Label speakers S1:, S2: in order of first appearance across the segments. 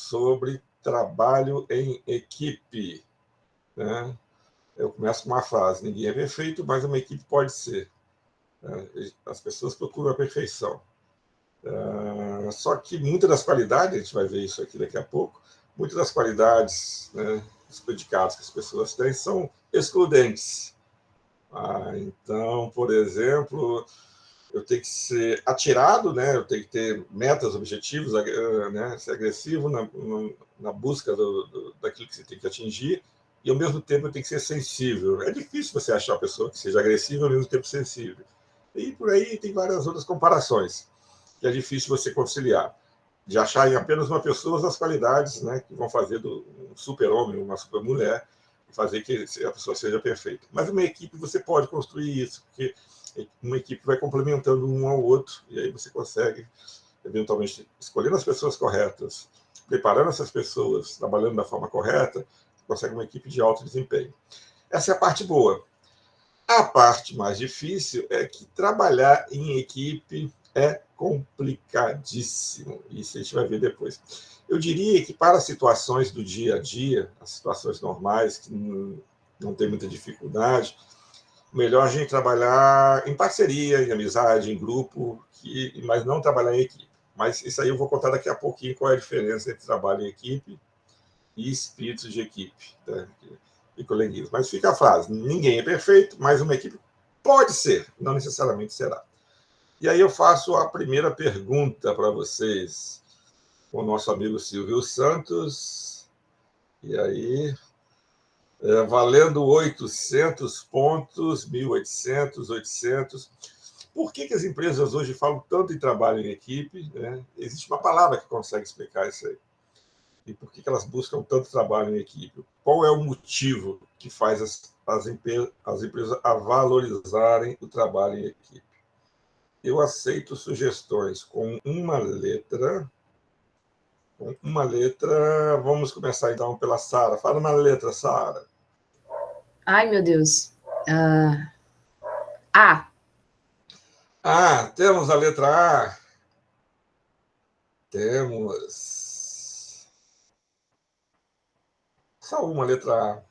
S1: sobre trabalho em equipe, né? Eu começo com uma frase: ninguém é perfeito, mas uma equipe pode ser. As pessoas procuram a perfeição. Só que muitas das qualidades, a gente vai ver isso aqui daqui a pouco, muitas das qualidades, né, os predicados que as pessoas têm são excludentes. Então, por exemplo, eu tenho que ser atirado, né, eu tenho que ter metas, objetivos, né, ser agressivo na busca daquilo que você tem que atingir, e ao mesmo tempo eu tenho que ser sensível. É difícil você achar uma pessoa que seja agressiva e ao mesmo tempo sensível. E por aí tem várias outras comparações que é difícil você conciliar, de achar em apenas uma pessoa as qualidades, né, que vão fazer do um super-homem, uma super-mulher, fazer que a pessoa seja perfeita. Mas uma equipe você pode construir isso, porque uma equipe vai complementando um ao outro, e aí você consegue, eventualmente, escolhendo as pessoas corretas, preparando essas pessoas, trabalhando da forma correta, você consegue uma equipe de alto desempenho. Essa é a parte boa. A parte mais difícil é que trabalhar em equipe é complicadíssimo. Isso a gente vai ver depois. Eu diria que para situações do dia a dia, as situações normais, que não tem muita dificuldade, melhor a gente trabalhar em parceria, em amizade, em grupo, mas não trabalhar em equipe. Mas isso aí eu vou contar daqui a pouquinho qual é a diferença entre trabalho em equipe e espírito de equipe, né? E coleguismo. Mas fica a frase: ninguém é perfeito, mas uma equipe pode ser, não necessariamente será. E aí eu faço a primeira pergunta para vocês, com o nosso amigo Silvio Santos. E aí, valendo 800 pontos, 1.800, 800. Por que as empresas hoje falam tanto em trabalho em equipe, né? Existe uma palavra que consegue explicar isso aí. E por que elas buscam tanto trabalho em equipe? Qual é o motivo que faz as empresas a valorizarem o trabalho em equipe? Eu aceito sugestões com uma letra. Com uma letra, vamos começar então pela Sara. Fala uma letra, Sara.
S2: Ai, meu Deus. A.
S1: Temos a letra A. Temos só uma letra A.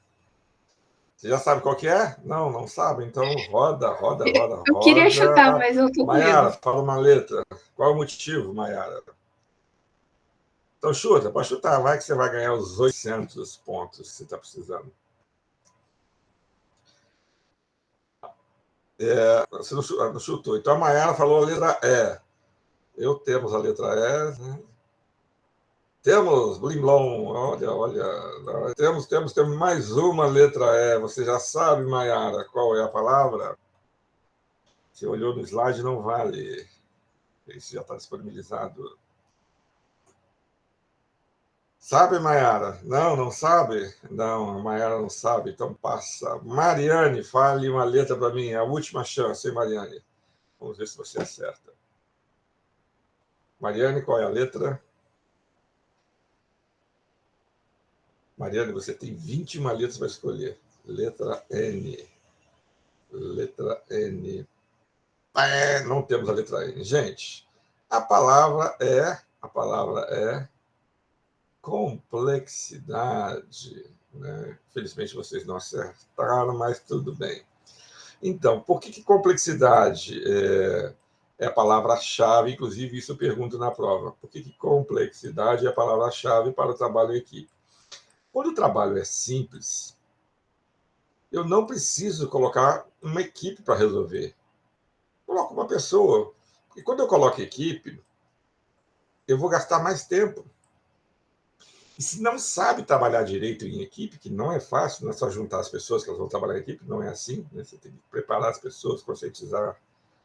S1: Você já sabe qual que é? Não, não sabe? Então roda, roda, roda,
S2: Eu queria chutar,
S1: roda.
S2: mas eu tô com
S1: Maiara,
S2: medo.
S1: fala uma letra. Qual é o motivo, Maiara? Então chuta, pode chutar. Vai que você vai ganhar os 800 pontos que você está precisando. Você não chutou. Então a Maiara falou a letra E. Temos a letra E. Né? Temos, Blimblom, olha. Temos mais uma letra E. Você já sabe, Maiara, qual é a palavra? Você olhou no slide, não vale. Isso já está disponibilizado. Sabe, Maiara? Não, não sabe? Não, a Maiara não sabe, então passa. Mariane, fale uma letra para mim. É a última chance, hein, Mariane? Vamos ver se você acerta. Mariane, qual é a letra? Mariane, você tem 21 letras para escolher. Letra N. Letra N. Não temos a letra N. Gente, a palavra é complexidade. Né? Infelizmente vocês não acertaram, mas tudo bem. Então, por que complexidade é a palavra-chave? Inclusive, isso eu pergunto na prova. Por que complexidade é a palavra-chave para o trabalho em equipe? Quando o trabalho é simples, eu não preciso colocar uma equipe para resolver. Coloco uma pessoa. E quando eu coloco equipe, eu vou gastar mais tempo. E se não sabe trabalhar direito em equipe, que não é fácil, não é só juntar as pessoas que elas vão trabalhar em equipe, não é assim. Né? Você tem que preparar as pessoas, conscientizar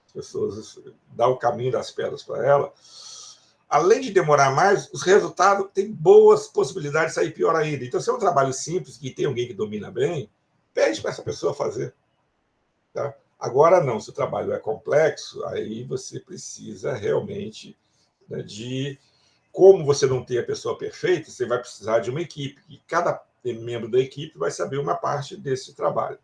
S1: as pessoas, dar o caminho das pedras para ela. Além de demorar mais, os resultados têm boas possibilidades de sair pior ainda. Então, se é um trabalho simples, que tem alguém que domina bem, pede para essa pessoa fazer. Tá? Agora, não, se o trabalho é complexo, aí você precisa realmente, né, como você não tem a pessoa perfeita, você vai precisar de uma equipe, e cada membro da equipe vai saber uma parte desse trabalho.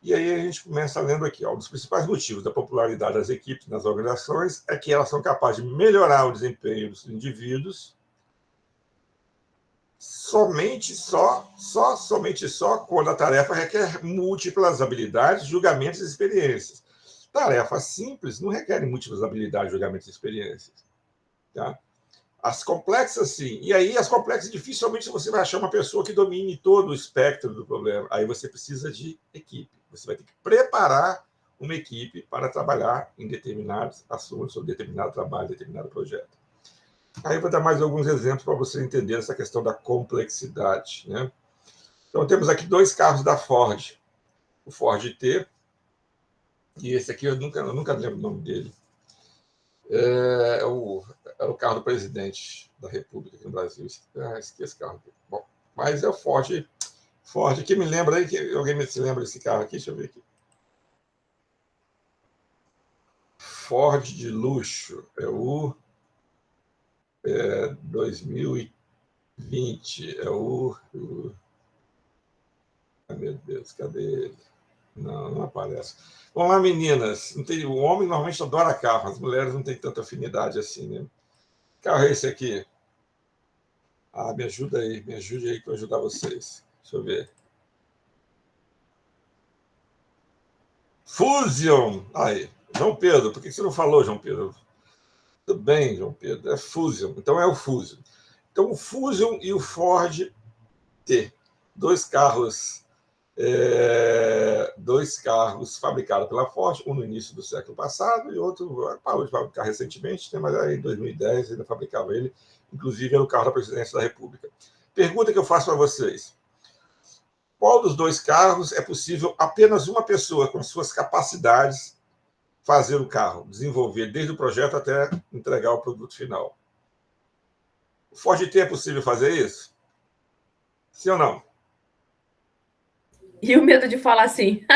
S1: E aí a gente começa lendo aqui. Um dos principais motivos da popularidade das equipes nas organizações é que elas são capazes de melhorar o desempenho dos indivíduos somente só quando a tarefa requer múltiplas habilidades, julgamentos e experiências. Tarefas simples não requerem múltiplas habilidades, julgamentos e experiências. Tá? As complexas, sim. E aí, as complexas, dificilmente você vai achar uma pessoa que domine todo o espectro do problema. Aí você precisa de equipe. Você vai ter que preparar uma equipe para trabalhar em determinados assuntos, ou determinado trabalho, determinado projeto. Aí eu vou dar mais alguns exemplos para você entender essa questão da complexidade. Né? Então, temos aqui 2 carros da Ford. O Ford T, e esse aqui eu nunca lembro o nome dele. É o carro do presidente da República aqui no Brasil. Esqueci esse carro aqui. Bom, mas é o Ford. Que me lembra aí? Alguém se lembra desse carro aqui? Deixa eu ver aqui. Ford de luxo. É o 2020. É o... Ai, meu Deus, cadê ele? Não aparece. Vamos lá, meninas. O homem normalmente adora carro, as mulheres não têm tanta afinidade assim, né? Que carro é esse aqui? Me ajude aí que eu ajudar vocês. Deixa eu ver. Fusion! Aí, João Pedro, por que você não falou, João Pedro? Tudo bem, João Pedro, é Fusion. Então é o Fusion. Então o Fusion e o Ford T, 2 carros fabricados pela Ford, um no início do século passado e outro parou de fabricar recentemente, mas aí em 2010 ainda fabricava ele, inclusive era o carro da presidência da República. Pergunta que eu faço para vocês. Qual dos 2 carros é possível apenas uma pessoa com suas capacidades fazer o carro, desenvolver desde o projeto até entregar o produto final? O Ford T é possível fazer isso? Sim ou não?
S2: E o medo de falar assim.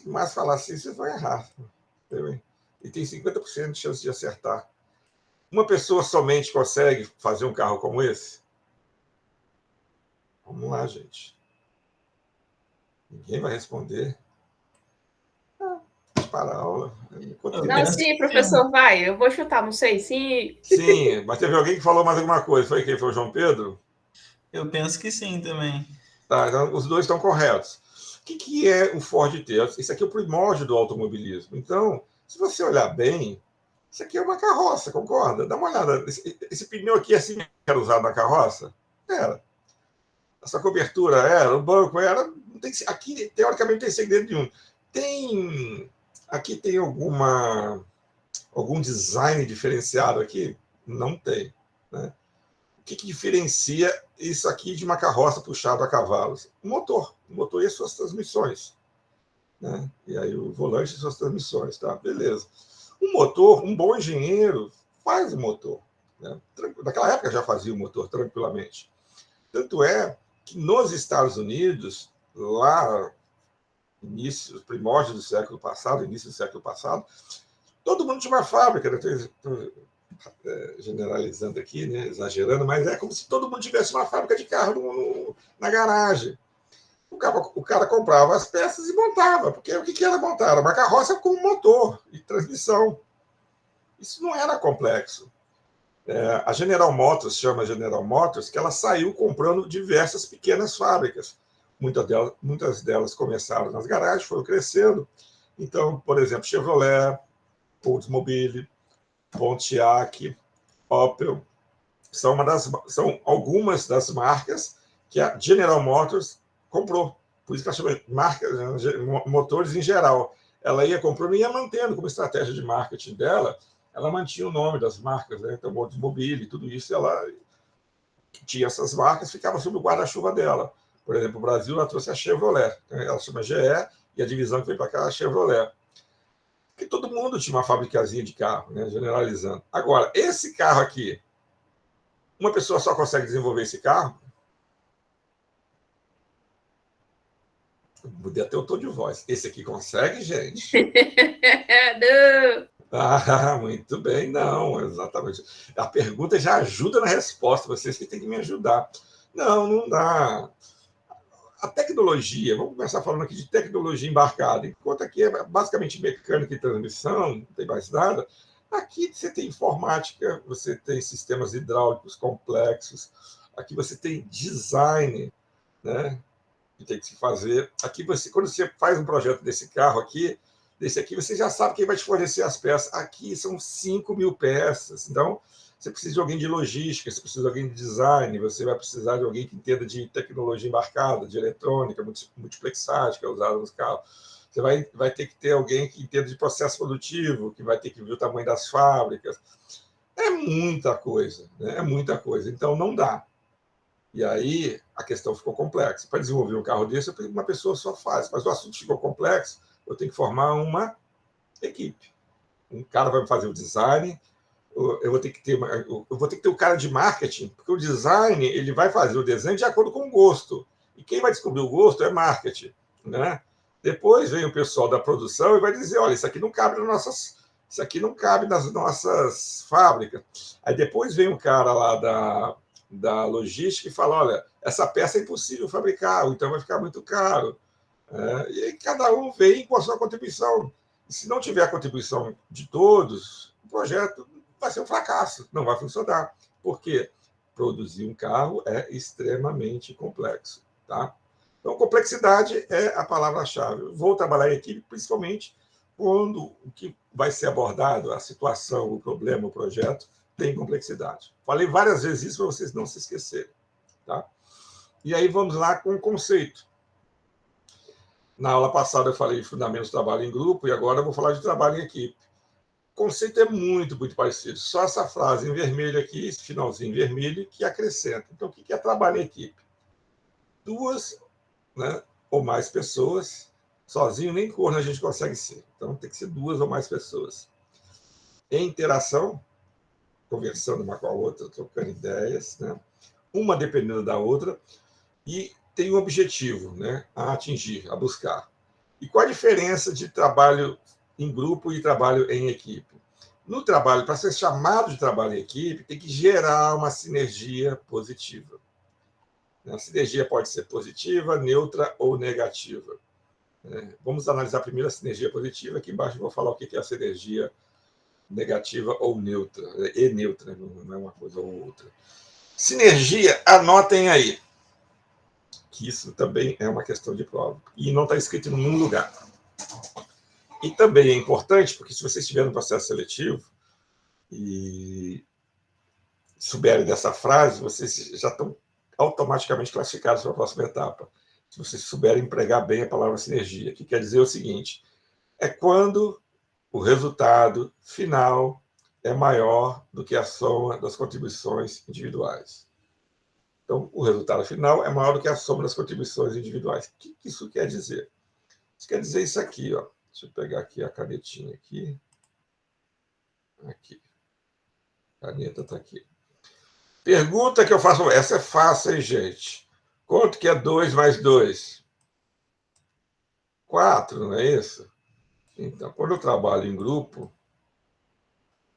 S1: Mas falar assim, você vai errar. E tem 50% de chance de acertar. Uma pessoa somente consegue fazer um carro como esse? Vamos lá, gente. Ninguém vai responder. Para a aula.
S2: Não, sim, professor, vai. Eu vou chutar, não sei. Sim.
S1: Sim, mas teve alguém que falou mais alguma coisa. Foi quem? Foi o João Pedro?
S3: Eu penso que sim também.
S1: Tá, então os 2 estão corretos. O que é o Ford T? Isso aqui é o primórdio do automobilismo. Então, se você olhar bem, isso aqui é uma carroça, concorda? Dá uma olhada. Esse pneu aqui assim era usado na carroça? Era. Essa cobertura era, o banco era. Não tem, aqui, teoricamente, não tem segredo nenhum. Aqui tem algum design diferenciado aqui? Não tem. Né? O que diferencia isso aqui de uma carroça puxada a cavalos? O motor e as suas transmissões. Né? E aí o volante e suas transmissões. Tá? Beleza. Um bom engenheiro faz o motor. Né? Naquela época já fazia o motor tranquilamente. Tanto é que nos Estados Unidos, lá, início, primórdios do século passado, todo mundo tinha uma fábrica. Né? Generalizando aqui, né? Exagerando, mas é como se todo mundo tivesse uma fábrica de carro na garagem. O cara comprava as peças e montava, porque o que era montar? Era uma carroça com motor e transmissão. Isso não era complexo. A General Motors, que ela saiu comprando diversas pequenas fábricas. Muitas delas começaram nas garagens, foram crescendo. Então, por exemplo, Chevrolet, Oldsmobile, Pontiac, Opel, são algumas das marcas que a General Motors comprou. Por isso que ela chama motores em geral. Ela ia comprando e ia mantendo como estratégia de marketing dela. Ela mantinha o nome das marcas, né? Então, Oldsmobile, tudo isso, ela tinha essas marcas, ficava sob o guarda-chuva dela. Por exemplo, o Brasil, ela trouxe a Chevrolet. Ela chama GE e a divisão que veio para cá é a Chevrolet. Porque todo mundo tinha uma fabricazinha de carro, né? Generalizando. Agora, esse carro aqui, uma pessoa só consegue desenvolver esse carro? Mudei até o tom de voz. Esse aqui consegue, gente? Muito bem, não, exatamente. A pergunta já ajuda na resposta, vocês que têm que me ajudar. Não dá. A tecnologia, vamos começar falando aqui de tecnologia embarcada. Enquanto aqui é basicamente mecânica e transmissão, não tem mais nada. Aqui você tem informática, você tem sistemas hidráulicos complexos, Aqui você tem design, né, que tem que se fazer. Aqui quando você faz um projeto desse carro aqui, desse aqui, você já sabe quem vai te fornecer as peças. Aqui são 5.000 peças. Então, você precisa de alguém de logística, você precisa de alguém de design, você vai precisar de alguém que entenda de tecnologia embarcada, de eletrônica, multiplexagem, que é usada nos carros. Você vai ter que ter alguém que entenda de processo produtivo, que vai ter que ver o tamanho das fábricas. É muita coisa, né? É muita coisa. Então, não dá. E aí, a questão ficou complexa. Para desenvolver um carro desse, uma pessoa só faz. Mas o assunto ficou complexo, eu tenho que formar uma equipe. Um cara vai fazer o design, eu vou ter que ter o cara de marketing, porque o design ele vai fazer o desenho de acordo com o gosto. E quem vai descobrir o gosto é marketing, né? Depois vem o pessoal da produção e vai dizer, olha, isso aqui não cabe nas nossas fábricas. Aí depois vem o cara lá da logística e fala, olha, essa peça é impossível fabricar, então vai ficar muito caro. E aí cada um vem com a sua contribuição. E se não tiver a contribuição de todos, o projeto vai ser um fracasso, não vai funcionar. Por quê? Produzir um carro é extremamente complexo. Tá? Então, complexidade é a palavra-chave. Vou trabalhar em equipe, principalmente quando o que vai ser abordado, a situação, o problema, o projeto, tem complexidade. Falei várias vezes isso para vocês não se esquecerem. Tá? E aí vamos lá com o conceito. Na aula passada eu falei de fundamentos do trabalho em grupo e agora eu vou falar de trabalho em equipe. O conceito é muito, muito parecido. Só essa frase em vermelho aqui, esse finalzinho em vermelho, que acrescenta. Então, o que é trabalho em equipe? Duas, né, ou mais pessoas. Sozinho nem corno a gente consegue ser. Então, tem que ser 2 ou mais pessoas. Em interação, conversando uma com a outra, trocando ideias, né? Uma dependendo da outra, e tem um objetivo, né, a atingir, a buscar. E qual a diferença de trabalho em grupo e trabalho em equipe? No trabalho, para ser chamado de trabalho em equipe, tem que gerar uma sinergia positiva. A sinergia pode ser positiva, neutra ou negativa. Vamos analisar primeiro a sinergia positiva. Aqui embaixo eu vou falar o que é a sinergia negativa ou neutra. E neutra, não é uma coisa ou outra. Sinergia, anotem aí, que isso também é uma questão de prova. E não está escrito em nenhum lugar. E também é importante, porque se você estiver no processo seletivo e souberem dessa frase, vocês já estão automaticamente classificados para a próxima etapa. Se vocês souberem empregar bem a palavra sinergia, que quer dizer o seguinte, é quando o resultado final é maior do que a soma das contribuições individuais. Então, o resultado final é maior do que a soma das contribuições individuais. O que isso quer dizer? Isso quer dizer isso aqui, ó. Deixa eu pegar aqui a canetinha aqui. Aqui. A caneta está aqui. Pergunta que eu faço. Essa é fácil, hein, gente? Quanto que é 2 mais 2? 4, não é isso? Então, quando eu trabalho em grupo,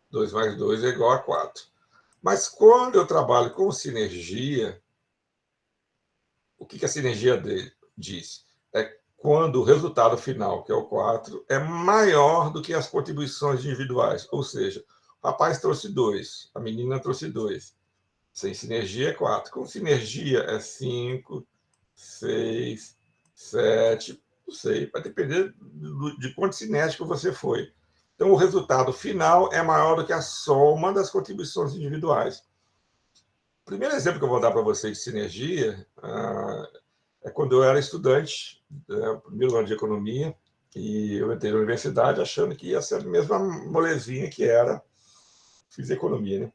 S1: 2 mais 2 é igual a 4. Mas quando eu trabalho com sinergia, o que a sinergia diz? É quando o resultado final, que é o 4, é maior do que as contribuições individuais. Ou seja, o rapaz trouxe 2, a menina trouxe 2. Sem sinergia é 4. Com sinergia é 5, 6, 7, não sei, vai depender de quanto cinético você foi. Então, o resultado final é maior do que a soma das contribuições individuais. O primeiro exemplo que eu vou dar para vocês de sinergia é quando eu era estudante, primeiro ano de economia, e eu entrei na universidade achando que ia ser a mesma molezinha que era, fiz economia, né?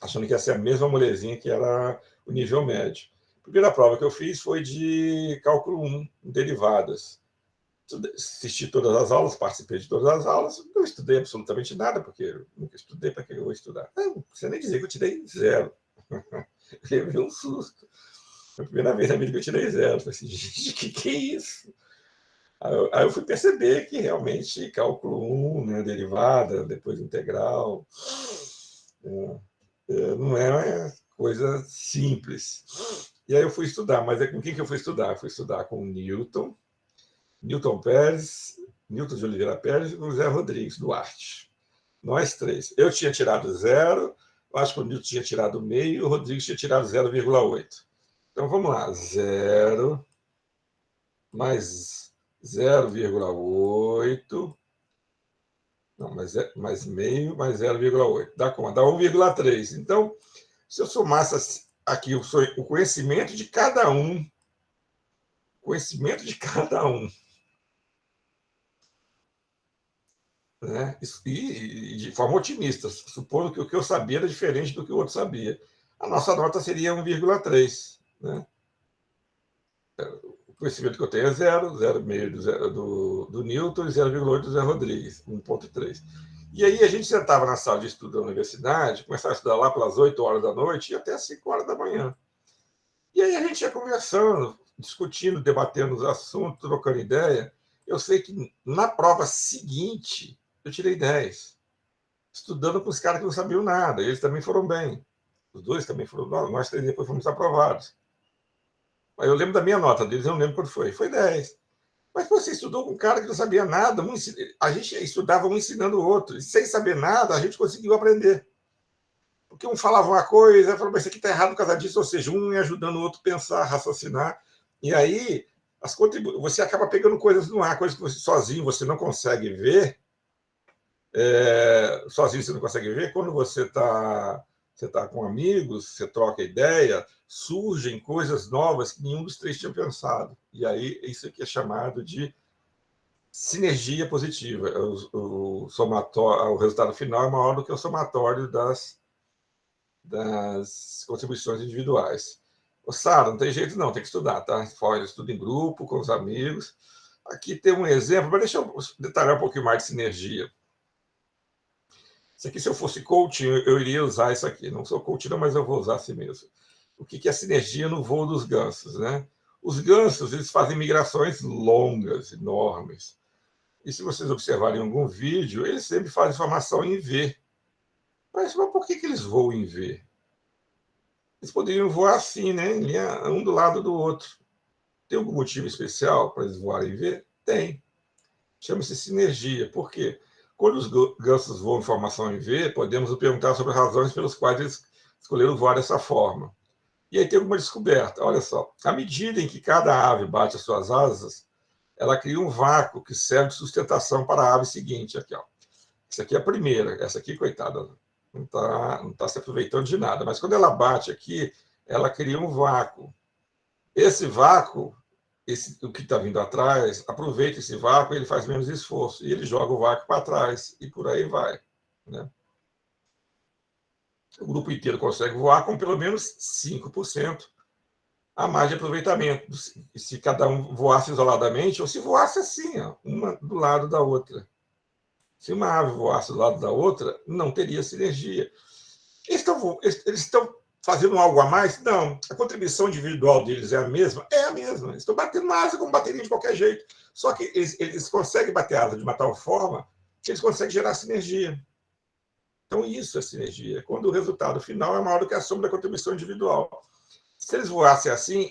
S1: Achando que ia ser a mesma molezinha que era o nível médio. A primeira prova que eu fiz foi de cálculo 1, derivadas. Assisti todas as aulas, participei de todas as aulas, não estudei absolutamente nada, porque eu nunca estudei, para que eu vou estudar? Não precisa nem dizer que eu tirei 0. Eu levei um susto. Foi a primeira vez na vida que eu tirei 0. Eu falei assim, gente, que é isso? Aí eu fui perceber que realmente cálculo 1, né, derivada, depois integral, não é coisa simples. E aí eu fui estudar, mas com quem que eu fui estudar? Eu fui estudar com Newton Pérez, Newton de Oliveira Pérez e José Rodrigues Duarte. Nós 3. Eu tinha tirado 0, Eu acho que o Newton tinha tirado meio e o Rodrigues tinha tirado 0,8. Então, vamos lá. 0 mais 0,8. Não, mais meio mais 0,8. Dá quanto? Dá 1,3. Então, se eu somasse aqui o conhecimento de cada um, né? E de forma otimista, supondo que o que eu sabia era diferente do que o outro sabia, a nossa nota seria 1,3. Né? O conhecimento que eu tenho é 0,5 do Newton e 0,8 do Zé Rodrigues, 1,3. E aí a gente sentava na sala de estudo da universidade, começava a estudar lá pelas 8 horas da noite e até as 5 horas da manhã. E aí a gente ia conversando, discutindo, debatendo os assuntos, trocando ideia. Eu sei que na prova seguinte eu tirei 10, estudando com os caras que não sabiam nada. Eles também foram bem. Os dois também foram. Nós três depois fomos aprovados. Mas eu lembro da minha nota deles, eu não lembro quando foi. Foi 10. Mas você estudou com um cara que não sabia nada. A gente estudava um ensinando o outro. E sem saber nada, a gente conseguiu aprender. Porque um falava uma coisa, falava, mas isso aqui está errado por causa disso. Ou seja, um ia ajudando o outro a pensar, a raciocinar. E aí, você acaba pegando coisas no ar, coisas que sozinho você não consegue ver. Sozinho você não consegue ver. Quando você está com amigos, você troca ideia, surgem coisas novas que nenhum dos três tinha pensado. E aí, isso aqui é chamado de sinergia positiva. O resultado final é maior do que o somatório das contribuições individuais. Sara, não tem jeito não, tem que estudar, tá? Fora, estuda em grupo, com os amigos. Aqui tem um exemplo, mas deixa eu detalhar um pouquinho mais de sinergia. Isso aqui, se eu fosse coaching, eu iria usar isso aqui. Não sou coaching, não, mas eu vou usar assim mesmo. O que é sinergia no voo dos gansos, né? Os gansos, eles fazem migrações longas, enormes. E se vocês observarem algum vídeo, eles sempre fazem formação em V. Mas por que eles voam em V? Eles poderiam voar assim, né? Em linha, um do lado do outro. Tem algum motivo especial para eles voarem em V? Tem. Chama-se sinergia. Por quê? Quando os gansos voam em formação em V, podemos nos perguntar sobre as razões pelas quais eles escolheram voar dessa forma. E aí tem uma descoberta. Olha só. À medida em que cada ave bate as suas asas, ela cria um vácuo que serve de sustentação para a ave seguinte. Aqui, ó. Essa aqui é a primeira. Essa aqui, coitada, não tá se aproveitando de nada. Mas quando ela bate aqui, ela cria um vácuo. Esse vácuo, o que está vindo atrás, aproveita esse vácuo e ele faz menos esforço. E ele joga o vácuo para trás. E por aí vai. Né? O grupo inteiro consegue voar com pelo menos 5% a mais de aproveitamento. Se cada um voasse isoladamente, ou se voasse assim, ó, uma do lado da outra. Se uma ave voasse do lado da outra, não teria sinergia. Eles estão fazendo algo a mais? Não. A contribuição individual deles é a mesma? É a mesma. Eles estão batendo na asa como bateriam de qualquer jeito. Só que eles conseguem bater a asa de uma tal forma que eles conseguem gerar sinergia. Então, isso é sinergia. Quando o resultado final é maior do que a soma da contribuição individual. Se eles voassem assim,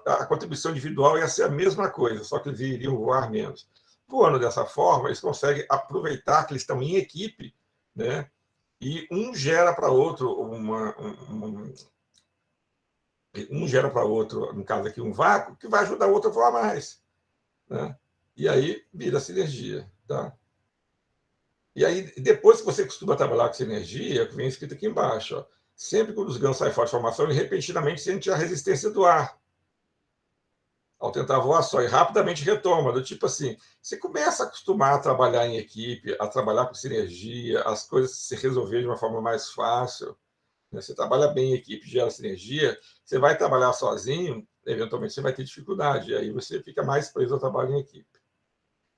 S1: a contribuição individual ia ser a mesma coisa, só que eles iriam voar menos. Voando dessa forma, eles conseguem aproveitar que eles estão em equipe, né? E um gera para outro gera para outro, no caso aqui, um vácuo, que vai ajudar o outro a voar mais. Né? E aí vira sinergia. Tá? E aí, depois que você costuma trabalhar com sinergia, que vem escrito aqui embaixo, ó, sempre que os gansos saem fora de formação, ele repentinamente sente a resistência do ar ao tentar voar só, e rapidamente retoma, do tipo assim, você começa a acostumar a trabalhar em equipe, a trabalhar com sinergia, as coisas se resolverem de uma forma mais fácil, né? Você trabalha bem em equipe, gera sinergia, você vai trabalhar sozinho, eventualmente você vai ter dificuldade, e aí você fica mais preso ao trabalho em equipe.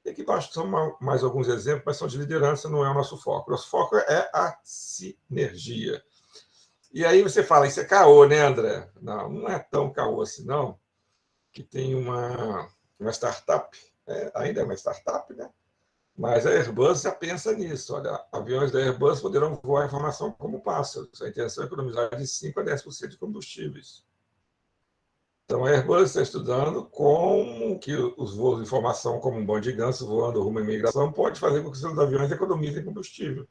S1: E aqui embaixo são mais alguns exemplos, mas são de liderança, não é o nosso foco. Nosso foco é a sinergia. E aí você fala, isso é caô, né, André? Não, não é tão caô assim, não. Que tem uma startup, ainda é uma startup, né? Mas a Airbus já pensa nisso. Olha, aviões da Airbus poderão voar em formação como pássaros. A intenção é economizar de 5% a 10% de combustíveis. Então, a Airbus está estudando como que os voos de formação, como um bando de ganso voando rumo à imigração, pode fazer com que os seus aviões economizem combustível.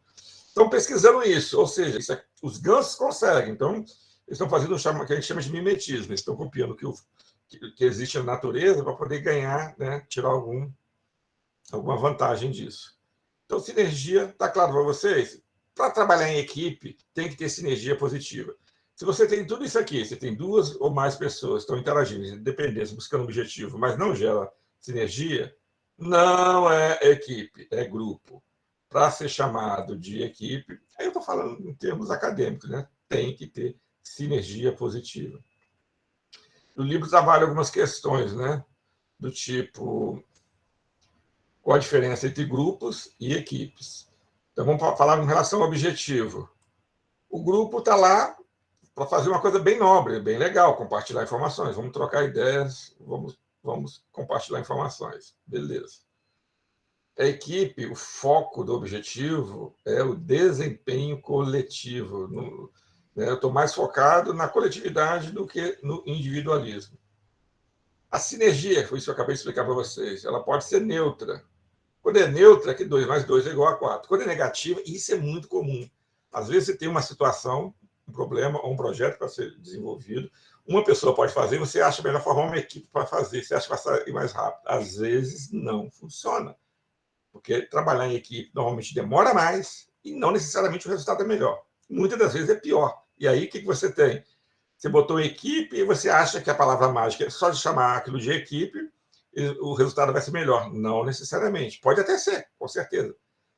S1: estão pesquisando isso, ou seja, os gansos conseguem. Então, eles estão fazendo o que a gente chama de mimetismo, eles estão copiando que existe na natureza para poder ganhar, né, tirar alguma vantagem disso. Então, sinergia, está claro para vocês? Para trabalhar em equipe, tem que ter sinergia positiva. Se você tem tudo isso aqui, você tem 2 ou mais pessoas que estão interagindo, independentes, buscando um objetivo, mas não gera sinergia, não é equipe, é grupo. Para ser chamado de equipe, aí eu estou falando em termos acadêmicos, né? Tem que ter sinergia positiva. O livro trabalha algumas questões, né? Do tipo, qual a diferença entre grupos e equipes. Então, vamos falar em relação ao objetivo. O grupo está lá para fazer uma coisa bem nobre, bem legal, compartilhar informações. Vamos trocar ideias, vamos compartilhar informações. Beleza. A equipe, o foco do objetivo é o desempenho coletivo. Eu estou mais focado na coletividade do que no individualismo. A sinergia, foi isso que eu acabei de explicar para vocês, ela pode ser neutra. Quando é neutra, é que 2 mais 2 é igual a 4. Quando é negativa, isso é muito comum. Às vezes você tem uma situação, um problema ou um projeto para ser desenvolvido, uma pessoa pode fazer, você acha melhor formar uma equipe para fazer, você acha que vai sair mais rápido. Às vezes não funciona, porque trabalhar em equipe normalmente demora mais e não necessariamente o resultado é melhor. Muitas das vezes é pior. E aí o que você tem? Você botou equipe e você acha que a palavra mágica é só de chamar aquilo de equipe, o resultado vai ser melhor. Não necessariamente. Pode até ser, com certeza.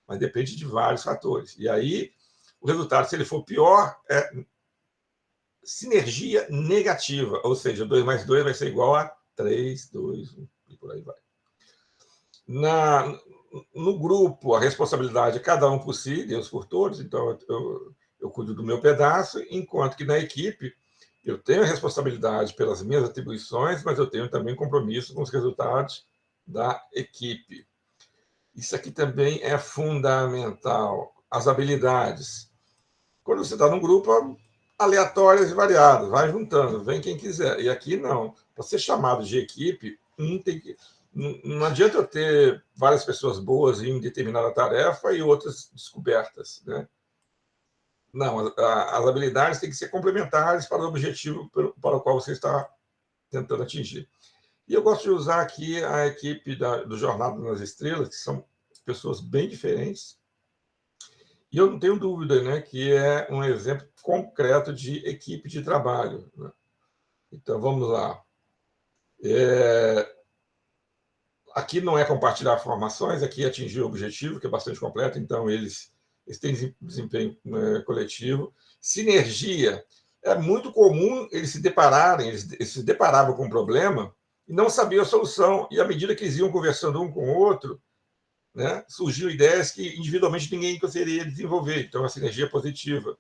S1: Mas depende de vários fatores. E aí, o resultado, se ele for pior, é sinergia negativa. Ou seja, 2 mais 2 vai ser igual a 3, 2, 1, e por aí vai. No grupo, a responsabilidade é cada um por si, Deus por todos. Então, eu cuido do meu pedaço, enquanto que na equipe eu tenho a responsabilidade pelas minhas atribuições, mas eu tenho também compromisso com os resultados da equipe. Isso aqui também é fundamental. As habilidades. Quando você está num grupo, aleatórias e variadas, vai juntando, vem quem quiser. E aqui não. Para ser chamado de equipe, não adianta eu ter várias pessoas boas em determinada tarefa e outras descobertas, né? Não, as habilidades têm que ser complementares para o objetivo para o qual você está tentando atingir. E eu gosto de usar aqui a equipe do Jornada nas Estrelas, que são pessoas bem diferentes. E eu não tenho dúvida, né, que é um exemplo concreto de equipe de trabalho, né? Então, vamos lá. Aqui não é compartilhar informações, aqui é atingir o objetivo, que é bastante completo, então eles têm desempenho coletivo. Sinergia. É muito comum eles se deparavam com um problema e não sabiam a solução. E à medida que eles iam conversando um com o outro, né, surgiam ideias que individualmente ninguém conseguiria desenvolver. Então, a sinergia positiva.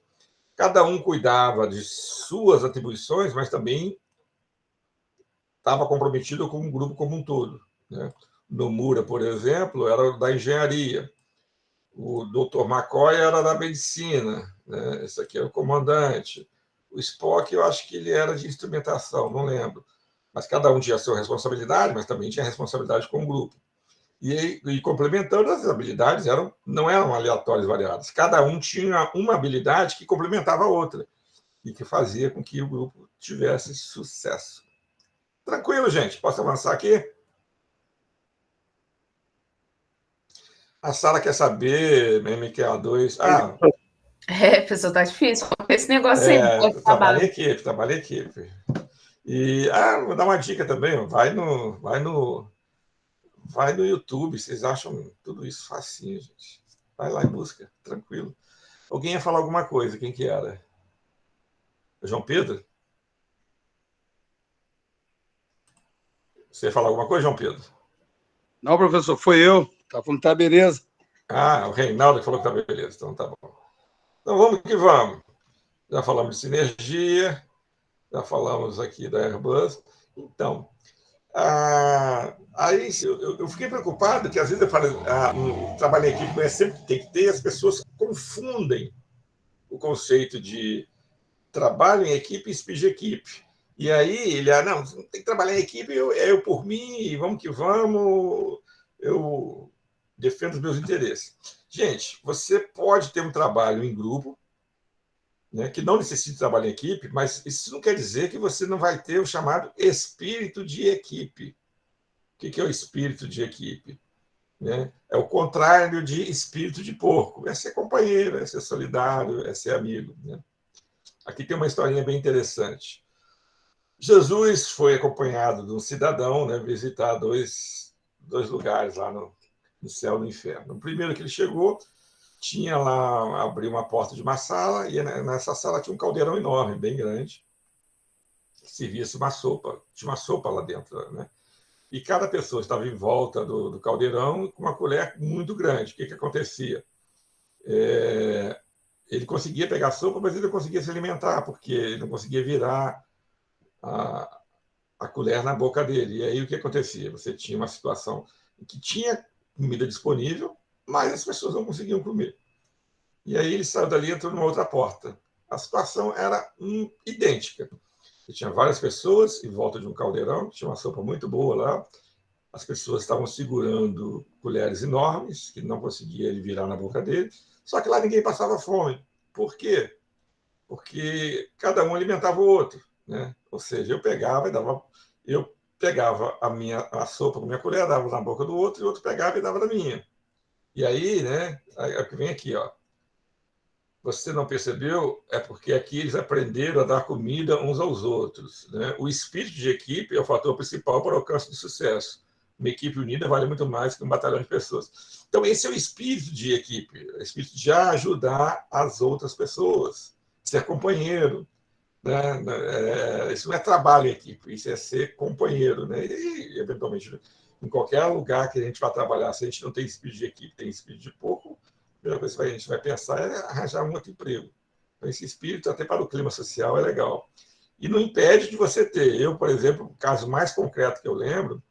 S1: Cada um cuidava de suas atribuições, mas também estava comprometido com o grupo como um todo, né? Nomura, por exemplo, era da engenharia. O Dr. McCoy era da medicina, né? Esse aqui era o comandante. O Spock, eu acho que ele era de instrumentação, não lembro. Mas cada um tinha a sua responsabilidade, mas também tinha responsabilidade com o grupo. E complementando, as habilidades não eram aleatórias variadas. Cada um tinha uma habilidade que complementava a outra e que fazia com que o grupo tivesse sucesso. Tranquilo, gente? Posso avançar aqui? A Sara quer saber, MQA2.
S2: Pessoal, tá difícil. Esse negócio aí.
S1: Trabalha em equipe. E vou dar uma dica também. Vai no YouTube. Vocês acham tudo isso facinho, gente. Vai lá e busca, tranquilo. Alguém ia falar alguma coisa. Quem que era? João Pedro? Você ia falar alguma coisa, João Pedro?
S4: Não, professor, foi eu. Tá falando que tá beleza.
S1: O Reinaldo que falou que tá beleza. Então tá bom. Então vamos que vamos. Já falamos de sinergia, já falamos aqui da Airbus. Então, aí eu fiquei preocupado que às vezes eu falo, trabalho em equipe, mas sempre tem que ter, as pessoas confundem o conceito de trabalho em equipe e speed equipe. E aí ele, não, tem que trabalhar em equipe, eu por mim, vamos que vamos, eu defendo os meus interesses. Gente, você pode ter um trabalho em grupo, né, que não necessita de trabalho em equipe, mas isso não quer dizer que você não vai ter o chamado espírito de equipe. O que é o espírito de equipe? Né? É o contrário de espírito de porco. É ser companheiro, é ser solidário, é ser amigo. Né? Aqui tem uma historinha bem interessante. Jesus foi acompanhado de um cidadão, né, visitar dois lugares lá no céu e no inferno. No primeiro que ele chegou, tinha lá, abriu uma porta de uma sala, e nessa sala tinha um caldeirão enorme, bem grande, que servia-se uma sopa. Tinha uma sopa lá dentro, né? E cada pessoa estava em volta do caldeirão com uma colher muito grande. O que acontecia? Ele conseguia pegar a sopa, mas ele não conseguia se alimentar, porque ele não conseguia virar a colher na boca dele. E aí o que acontecia? Você tinha uma situação em que tinha comida disponível, mas as pessoas não conseguiam comer. E aí ele saiu dali e entrou numa outra porta. A situação era idêntica. Você tinha várias pessoas em volta de um caldeirão, tinha uma sopa muito boa lá. As pessoas estavam segurando colheres enormes, que não conseguia ele virar na boca dele. Só que lá ninguém passava fome. Por quê? Porque cada um alimentava o outro. Né? Ou seja, eu pegava a sopa com a minha colher, dava na boca do outro, e o outro pegava e dava na minha. E aí, né, vem aqui, ó. Você não percebeu? É porque aqui eles aprenderam a dar comida uns aos outros. Né? O espírito de equipe é o fator principal para o alcance do sucesso. Uma equipe unida vale muito mais que um batalhão de pessoas. Então, esse é o espírito de equipe, o espírito de ajudar as outras pessoas, ser companheiro. Né? Isso não é trabalho em equipe, isso é ser companheiro. Né? E, eventualmente, em qualquer lugar que a gente vá trabalhar, se a gente não tem espírito de equipe, tem espírito de pouco, a primeira coisa que a gente vai pensar é arranjar um outro emprego. Então, esse espírito, até para o clima social, é legal. E não impede de você ter. Eu, por exemplo, o caso mais concreto que eu lembro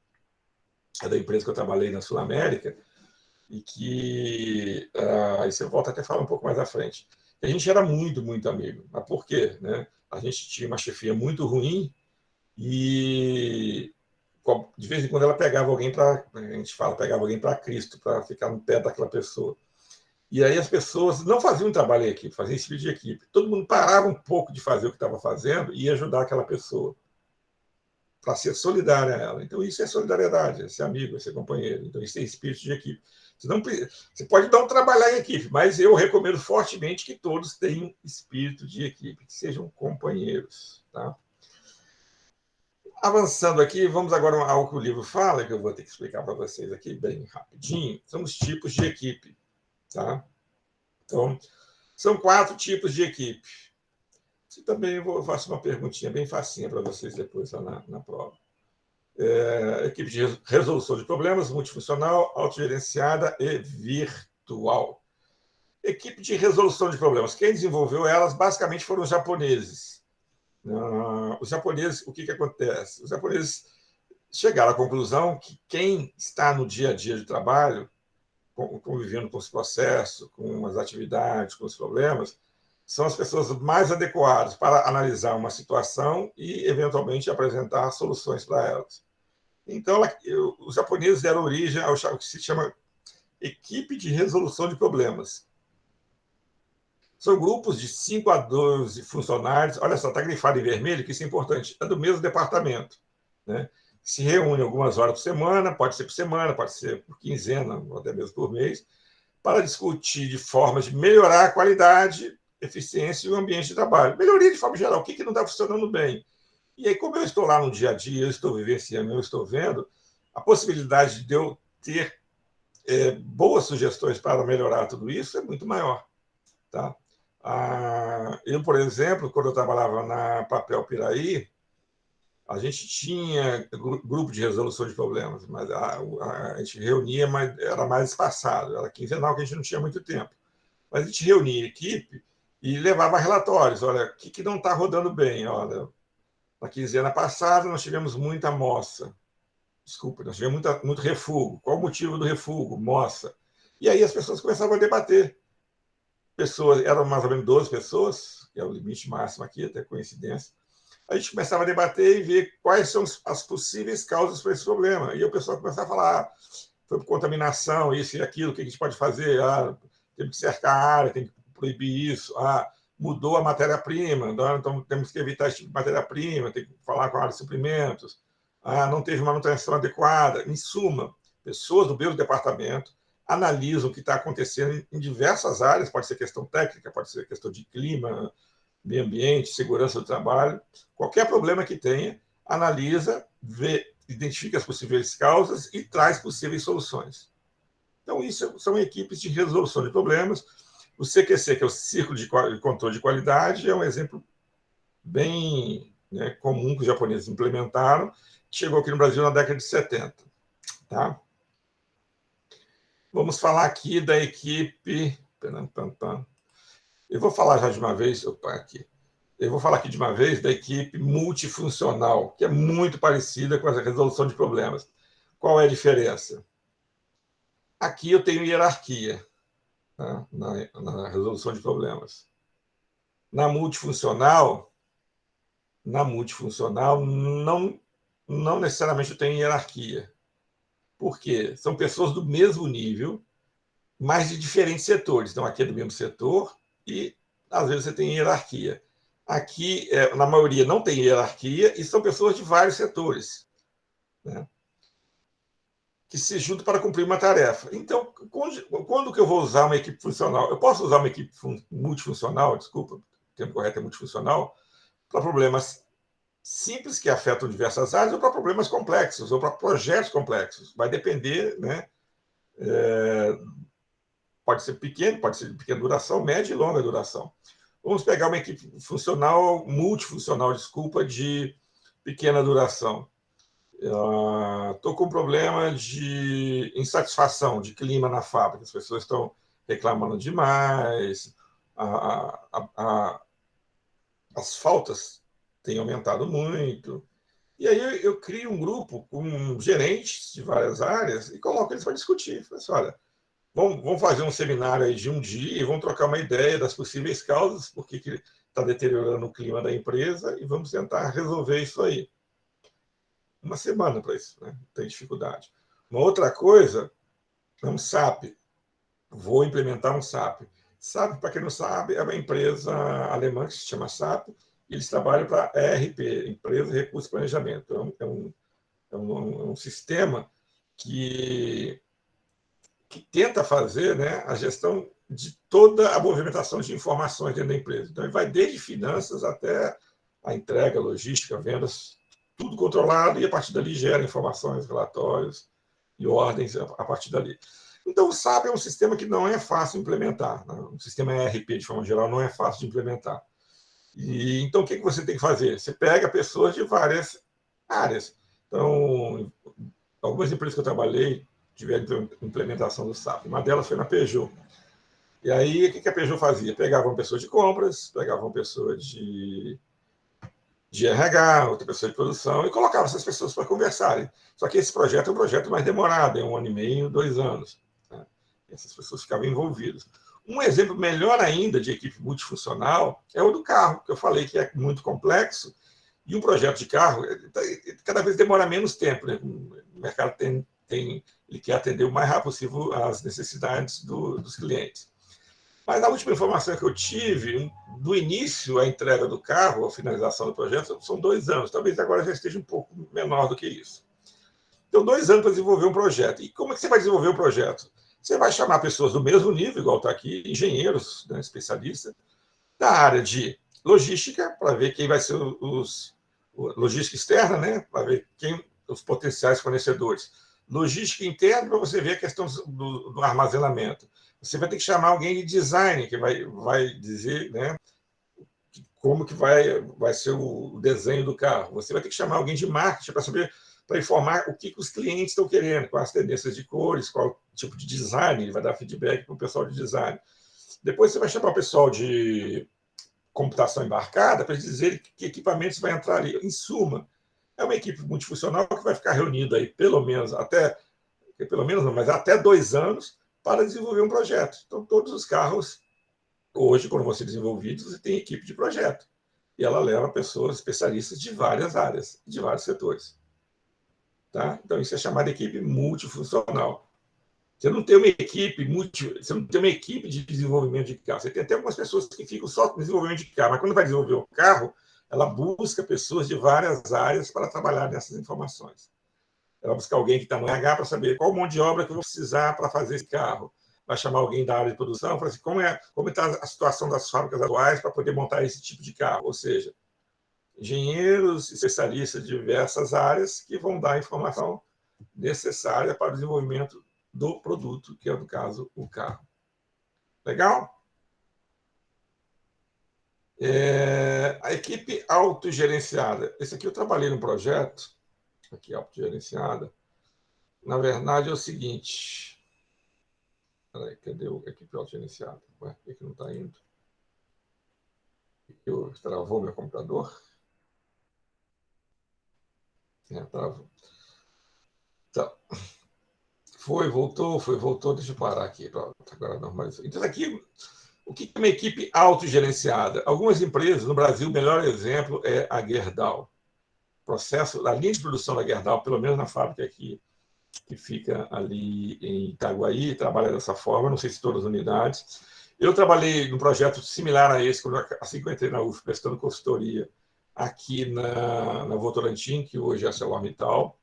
S1: é da empresa que eu trabalhei na Sul América, e que aí você volta até falar um pouco mais à frente. A gente era muito, muito amigo. Mas por quê? Né? A gente tinha uma chefia muito ruim e de vez em quando ela pegava alguém para, a gente fala, pegava alguém para Cristo, para ficar no pé daquela pessoa. E aí as pessoas não faziam trabalho em equipe, faziam espírito de equipe. Todo mundo parava um pouco de fazer o que estava fazendo e ia ajudar aquela pessoa para ser solidária a ela. Então, isso é solidariedade, é ser amigo, é ser companheiro. Então, isso é espírito de equipe. Você pode não trabalhar em equipe, mas eu recomendo fortemente que todos tenham espírito de equipe, que sejam companheiros. Tá? Avançando aqui, vamos agora ao que o livro fala, que eu vou ter que explicar para vocês aqui bem rapidinho. São os tipos de equipe. Tá? Então, são 4 tipos de equipe. E também eu faço uma perguntinha bem facinha para vocês depois lá na prova. Equipe de resolução de problemas, multifuncional, autogerenciada e virtual. Equipe de resolução de problemas. Quem desenvolveu elas basicamente foram os japoneses. Os japoneses, o que acontece? Os japoneses chegaram à conclusão que quem está no dia a dia de trabalho, convivendo com os processos, com as atividades, com os problemas, são as pessoas mais adequadas para analisar uma situação e, eventualmente, apresentar soluções para elas. Então, os japoneses deram origem ao que se chama equipe de resolução de problemas. São grupos de 5 a 12 funcionários. Olha só, está grifado em vermelho, que isso é importante. É do mesmo departamento. Né? Se reúne algumas horas por semana, pode ser por quinzena, ou até mesmo por mês, para discutir de formas de melhorar a qualidade, eficiência e o ambiente de trabalho. Melhoria de forma geral, o que não está funcionando bem. E aí, como eu estou lá no dia a dia, eu estou vivenciando, eu estou vendo, a possibilidade de eu ter boas sugestões para melhorar tudo isso é muito maior. Tá? Eu, por exemplo, quando eu trabalhava na Papel Piraí, a gente tinha grupo de resolução de problemas, mas a gente reunia, mas era mais espaçado, era quinzenal, que a gente não tinha muito tempo. Mas a gente reunia a equipe e levava relatórios. Olha, o que não está rodando bem? Olha, na quinzena passada nós tivemos muita moça. Desculpa, nós tivemos muito refúgio. Qual o motivo do refúgio? Moça. E aí as pessoas começavam a debater. Eram mais ou menos 12 pessoas, que é o limite máximo aqui, até coincidência. A gente começava a debater e ver quais são as possíveis causas para esse problema. E o pessoal começava a falar, foi por contaminação, isso e aquilo, o que a gente pode fazer? temos que cercar a área, tem que proibir isso. Mudou a matéria-prima, então temos que evitar esse tipo de matéria-prima, tem que falar com a área de suprimentos. Não teve manutenção adequada. Em suma, pessoas do mesmo departamento analisam o que está acontecendo em diversas áreas, pode ser questão técnica, pode ser questão de clima, meio ambiente, segurança do trabalho, qualquer problema que tenha, analisa, vê, identifica as possíveis causas e traz possíveis soluções. Então, isso são equipes de resolução de problemas. O CQC, que é o Círculo de Controle de Qualidade, é um exemplo bem comum que os japoneses implementaram, que chegou aqui no Brasil na década de 70. Tá? Vamos falar aqui da equipe... Eu vou falar já de uma vez... Eu vou falar aqui de uma vez da equipe multifuncional, que é muito parecida com a resolução de problemas. Qual é a diferença? Aqui eu tenho hierarquia, tá? na resolução de problemas. Na multifuncional não necessariamente eu tenho hierarquia. Por quê? São pessoas do mesmo nível, mas de diferentes setores. Então, aqui é do mesmo setor e, às vezes, você tem hierarquia. Aqui, na maioria, não tem hierarquia e são pessoas de vários setores, né, que se juntam para cumprir uma tarefa. Então, quando que eu vou usar uma equipe funcional? Eu posso usar uma equipe multifuncional, desculpa, o termo correto é multifuncional, para problemas simples que afetam diversas áreas ou para problemas complexos, ou para projetos complexos. Vai depender, né? Pode ser pequeno, pode ser de pequena duração, média e longa duração. Vamos pegar uma equipe multifuncional, de pequena duração. Estou com um problema de insatisfação, de clima na fábrica. As pessoas estão reclamando demais, as faltas têm aumentado muito. E aí eu crio um grupo com gerentes de várias áreas e coloco eles para discutir. Falei assim, olha, vamos fazer um seminário aí de um dia e vamos trocar uma ideia das possíveis causas, por que está deteriorando o clima da empresa, e vamos tentar resolver isso aí. Uma semana para isso, né? Não tem dificuldade. Uma outra coisa é um SAP. Vou implementar um SAP. SAP, para quem não sabe, é uma empresa alemã que se chama SAP, e eles trabalham para ERP, Empresa de Recursos e Planejamento. É um sistema que tenta fazer, né, a gestão de toda a movimentação de informações dentro da empresa. Então, ele vai desde finanças até a entrega, logística, vendas, tudo controlado, e a partir dali gera informações, relatórios e ordens a partir dali. Então, o SAP é um sistema que não é fácil de implementar, né? Um sistema ERP, de forma geral, não é fácil de implementar. Então, o que você tem que fazer? Você pega pessoas de várias áreas. Então, algumas empresas que eu trabalhei tiveram implementação do SAP. Uma delas foi na Peugeot. E aí, o que a Peugeot fazia? Pegavam pessoas de compras, pegavam pessoas de RH, outra pessoa de produção, e colocavam essas pessoas para conversarem. Só que esse projeto é um projeto mais demorado, é 1 ano e meio, 2 anos. Né? Essas pessoas ficavam envolvidas. Um exemplo melhor ainda de equipe multifuncional é o do carro, que eu falei que é muito complexo, e um projeto de carro cada vez demora menos tempo. Né? O mercado ele quer atender o mais rápido possível às necessidades dos clientes. Mas a última informação que eu tive, do início à entrega do carro, a finalização do projeto, são 2 anos. Talvez agora já esteja um pouco menor do que isso. Então, 2 anos para desenvolver um projeto. E como é que você vai desenvolver um projeto? Você vai chamar pessoas do mesmo nível, igual está aqui, engenheiros, né, especialistas, da área de logística, para ver quem vai ser logística externa, né, para ver os potenciais fornecedores. Logística interna, para você ver a questão do armazenamento. Você vai ter que chamar alguém de design, que vai dizer, né, como que vai ser o desenho do carro. Você vai ter que chamar alguém de marketing para informar o que os clientes estão querendo, quais as tendências de cores, qual tipo de design, ele vai dar feedback para o pessoal de design. Depois você vai chamar o pessoal de computação embarcada para dizer que equipamentos vai entrar ali. Em suma, é uma equipe multifuncional que vai ficar reunida aí até 2 anos para desenvolver um projeto. Então, todos os carros, hoje, quando vão ser desenvolvidos, você tem equipe de projeto. E ela leva pessoas especialistas de várias áreas, de vários setores. Tá? Então, isso é chamado de equipe multifuncional. Você não tem uma equipe você não tem uma equipe de desenvolvimento de carro. Você tem até algumas pessoas que ficam só no desenvolvimento de carro, mas quando vai desenvolver o carro, ela busca pessoas de várias áreas para trabalhar nessas informações. Ela busca alguém que está no RH para saber qual mão de obra que eu vou precisar para fazer esse carro. Vai chamar alguém da área de produção para assim, como está a situação das fábricas atuais para poder montar esse tipo de carro. Ou seja, engenheiros, especialistas de diversas áreas que vão dar a informação necessária para o desenvolvimento do produto, que é, no caso, o carro. Legal? A equipe autogerenciada. Esse aqui eu trabalhei no projeto, aqui autogerenciada. Na verdade, é o seguinte. Peraí, cadê a equipe autogerenciada? Ué, por que não está indo? Eu travou meu computador? Travou. Então, voltou. Deixa eu parar aqui. Pronto, agora normalizou. Então, aqui, o que é uma equipe autogerenciada? Algumas empresas, no Brasil, o melhor exemplo é a Gerdau. A linha de produção da Gerdau, pelo menos na fábrica aqui, que fica ali em Itaguaí, trabalha dessa forma, não sei se todas as unidades. Eu trabalhei num projeto similar a esse, assim que eu entrei na UF, prestando consultoria aqui na Votorantim, que hoje é a ArcelorMittal,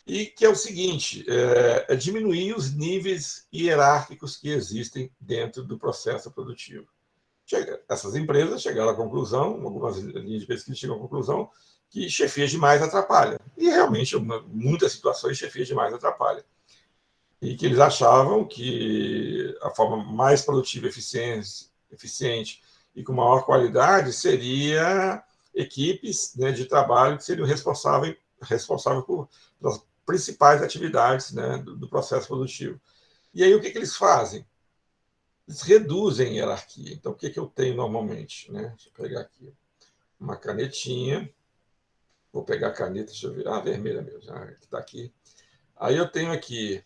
S1: e que é o seguinte, é diminuir os níveis hierárquicos que existem dentro do processo produtivo. Essas empresas chegaram à conclusão, algumas linhas de pesquisa chegam à conclusão, que chefia demais atrapalha. E realmente, em muitas situações, chefia demais atrapalha. E que eles achavam que a forma mais produtiva, eficiente e com maior qualidade seria equipes, né, de trabalho que seriam responsáveis pelas principais atividades, né, do processo produtivo. E aí o que eles fazem? Eles reduzem a hierarquia. Então, o que eu tenho normalmente? Né? Deixa eu pegar aqui uma canetinha. Vou pegar a caneta, deixa eu ver. Ah, vermelha mesmo, já está aqui. Aí eu tenho aqui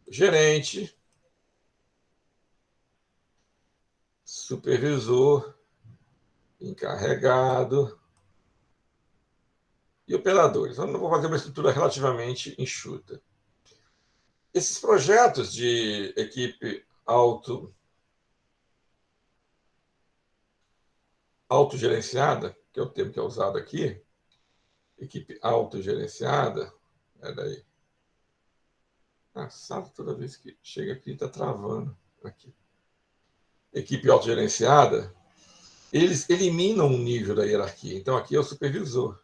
S1: gerente, supervisor, encarregado e operadores. Eu não vou fazer uma estrutura relativamente enxuta. Esses projetos de equipe autogerenciada, que é o termo que é usado aqui, equipe autogerenciada, peraí. Sabe, toda vez que chega aqui, está travando. Aqui. Equipe autogerenciada, eles eliminam um nível da hierarquia. Então, aqui é o supervisor.